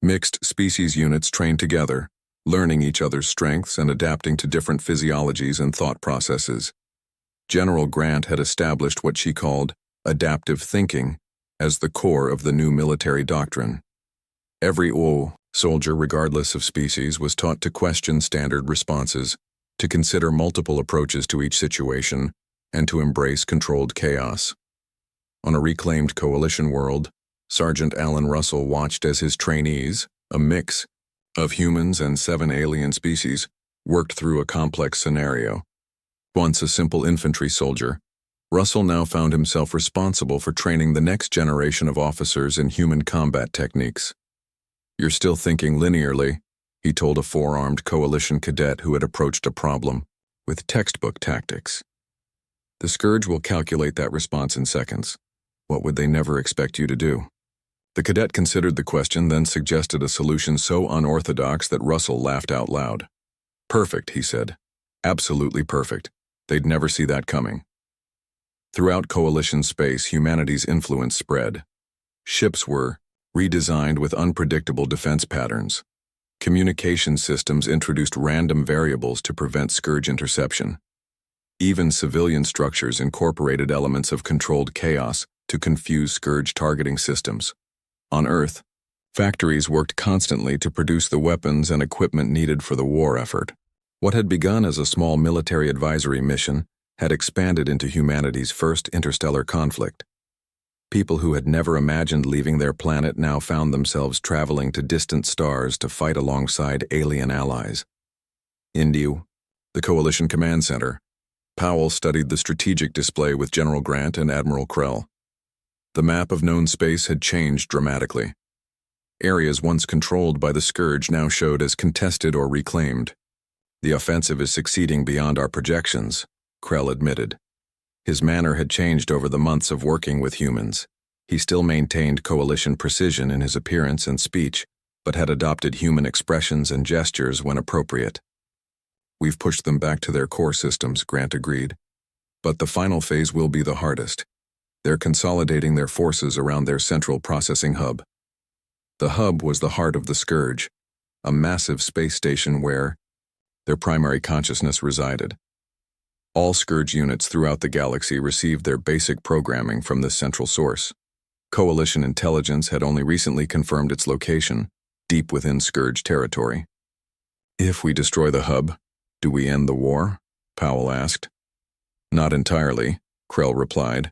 Mixed species units trained together, learning each other's strengths and adapting to different physiologies and thought processes. General Grant had established what she called adaptive thinking as the core of the new military doctrine. Every soldier, regardless of species, was taught to question standard responses, to consider multiple approaches to each situation, and to embrace controlled chaos. On a reclaimed coalition world, Sergeant Alan Russell watched as his trainees, a mix of humans and 7 alien species, worked through a complex scenario. Once a simple infantry soldier, Russell now found himself responsible for training the next generation of officers in human combat techniques. "You're still thinking linearly," he told a 4-armed coalition cadet who had approached a problem with textbook tactics. "The Scourge will calculate that response in seconds. What would they never expect you to do?" The cadet considered the question, then suggested a solution so unorthodox that Russell laughed out loud. "Perfect," he said. "Absolutely perfect. They'd never see that coming." Throughout coalition space, humanity's influence spread. Ships were redesigned with unpredictable defense patterns. Communication systems introduced random variables to prevent Scourge interception. Even civilian structures incorporated elements of controlled chaos to confuse Scourge targeting systems. On Earth, factories worked constantly to produce the weapons and equipment needed for the war effort. What had begun as a small military advisory mission had expanded into humanity's first interstellar conflict. People who had never imagined leaving their planet now found themselves traveling to distant stars to fight alongside alien allies. Indio, the Coalition Command Center. Powell studied the strategic display with General Grant and Admiral Krell. The map of known space had changed dramatically. Areas once controlled by the Scourge now showed as contested or reclaimed. The offensive is succeeding beyond our projections, Krell admitted. His manner had changed over the months of working with humans. He still maintained Coalition precision in his appearance and speech, but had adopted human expressions and gestures when appropriate. We've pushed them back to their core systems, Grant agreed. But the final phase will be the hardest. They're consolidating their forces around their central processing hub. The hub was the heart of the Scourge, a massive space station where their primary consciousness resided. All Scourge units throughout the galaxy received their basic programming from this central source. Coalition intelligence had only recently confirmed its location, deep within Scourge territory. If we destroy the hub, do we end the war? Powell asked. Not entirely, Krell replied.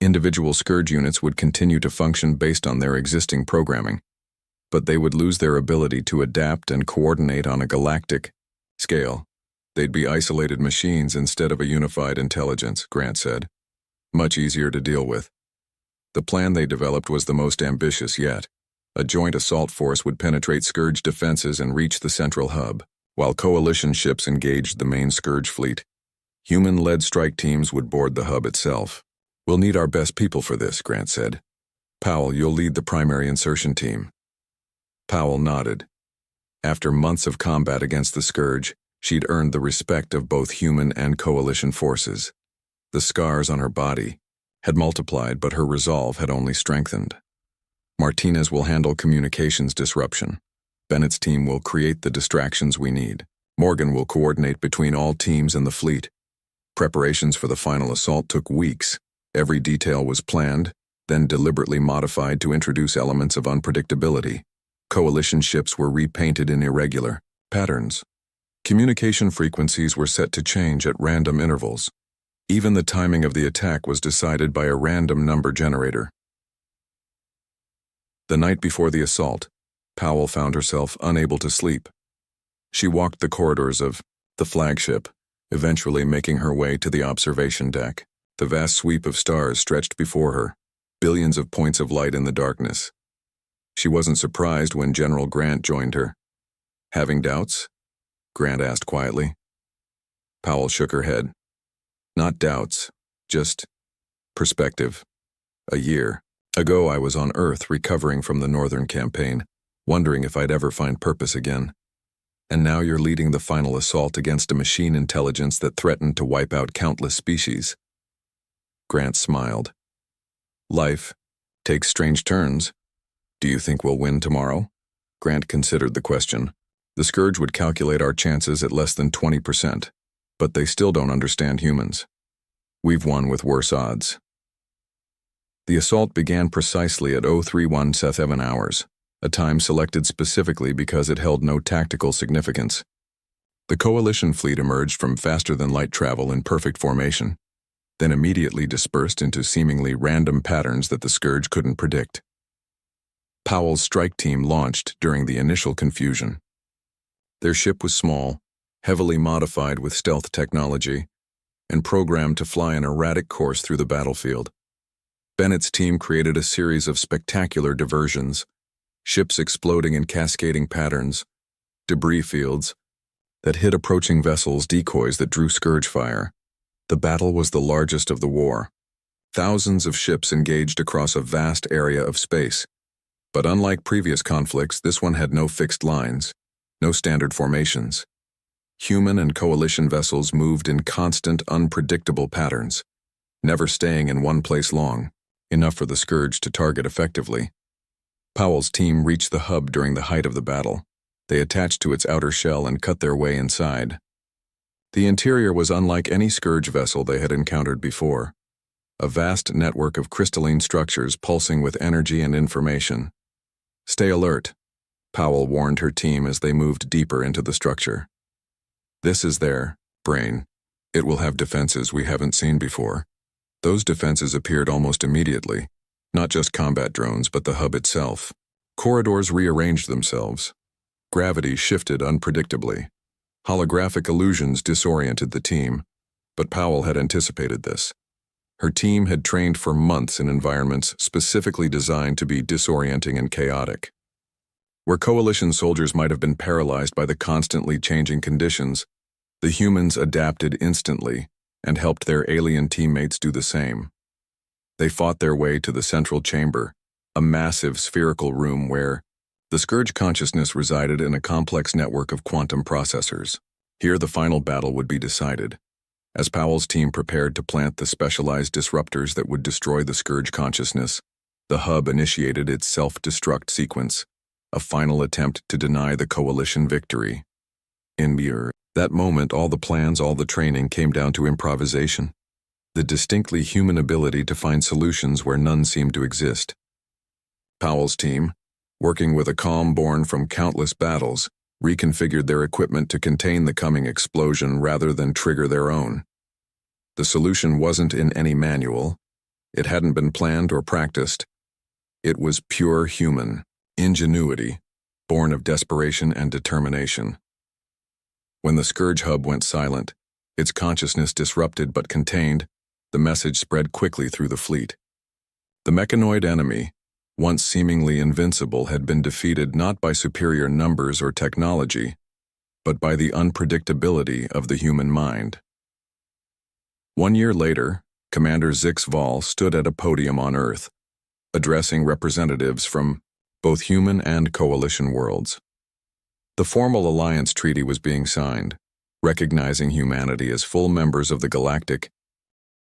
Individual Scourge units would continue to function based on their existing programming, but they would lose their ability to adapt and coordinate on a galactic scale. They'd be isolated machines instead of a unified intelligence, Grant said. Much easier to deal with. The plan they developed was the most ambitious yet. A joint assault force would penetrate Scourge defenses and reach the central hub, while Coalition ships engaged the main Scourge fleet. Human-led strike teams would board the hub itself. We'll need our best people for this, Grant said. Powell, you'll lead the primary insertion team. Powell nodded. After months of combat against the Scourge, she'd earned the respect of both human and Coalition forces. The scars on her body had multiplied, but her resolve had only strengthened. Martinez will handle communications disruption. Bennett's team will create the distractions we need. Morgan will coordinate between all teams and the fleet. Preparations for the final assault took weeks. Every detail was planned, then deliberately modified to introduce elements of unpredictability. Coalition ships were repainted in irregular patterns. Communication frequencies were set to change at random intervals. Even the timing of the attack was decided by a random number generator. The night before the assault, Powell found herself unable to sleep. She walked the corridors of the flagship, eventually making her way to the observation deck. The vast sweep of stars stretched before her, billions of points of light in the darkness. She wasn't surprised when General Grant joined her. Having doubts? Grant asked quietly. Powell shook her head. Not doubts, just perspective. A year ago I was on Earth recovering from the Northern Campaign, wondering if I'd ever find purpose again. And now you're leading the final assault against a machine intelligence that threatened to wipe out countless species. Grant smiled. Life takes strange turns. Do you think we'll win tomorrow? Grant considered the question. The Scourge would calculate our chances at less than 20%, but they still don't understand humans. We've won with worse odds. The assault began precisely at 031 Seth-Evan hours, a time selected specifically because it held no tactical significance. The Coalition fleet emerged from faster-than-light travel in perfect formation, then immediately dispersed into seemingly random patterns that the Scourge couldn't predict. Powell's strike team launched during the initial confusion. Their ship was small, heavily modified with stealth technology, and programmed to fly an erratic course through the battlefield. Bennett's team created a series of spectacular diversions, ships exploding in cascading patterns, debris fields that hit approaching vessels, decoys that drew Scourge fire. The battle was the largest of the war. Thousands of ships engaged across a vast area of space. But unlike previous conflicts, this one had no fixed lines, no standard formations. Human and Coalition vessels moved in constant, unpredictable patterns, never staying in one place long, enough for the Scourge to target effectively. Powell's team reached the hub during the height of the battle. They attached to its outer shell and cut their way inside. The interior was unlike any Scourge vessel they had encountered before. A vast network of crystalline structures pulsing with energy and information. "Stay alert," Powell warned her team as they moved deeper into the structure. "This is their brain. It will have defenses we haven't seen before." Those defenses appeared almost immediately, not just combat drones but the hub itself. Corridors rearranged themselves. Gravity shifted unpredictably. Holographic illusions disoriented the team, but Powell had anticipated this. Her team had trained for months in environments specifically designed to be disorienting and chaotic. Where Coalition soldiers might have been paralyzed by the constantly changing conditions, the humans adapted instantly and helped their alien teammates do the same. They fought their way to the central chamber, a massive spherical room where the Scourge consciousness resided in a complex network of quantum processors. Here the final battle would be decided. As Powell's team prepared to plant the specialized disruptors that would destroy the Scourge consciousness, the hub initiated its self-destruct sequence, a final attempt to deny the Coalition victory. In that moment, all the plans, all the training came down to improvisation, the distinctly human ability to find solutions where none seemed to exist. Powell's team, working with a calm born from countless battles, reconfigured their equipment to contain the coming explosion rather than trigger their own. The solution wasn't in any manual. It hadn't been planned or practiced. It was pure human ingenuity, born of desperation and determination. When the Scourge hub went silent, its consciousness disrupted but contained, the message spread quickly through the fleet. The mechanoid enemy, once seemingly invincible, had been defeated not by superior numbers or technology, but by the unpredictability of the human mind. 1 year later, Commander Zix Vol stood at a podium on Earth, addressing representatives from both human and Coalition worlds. The formal alliance treaty was being signed, recognizing humanity as full members of the galactic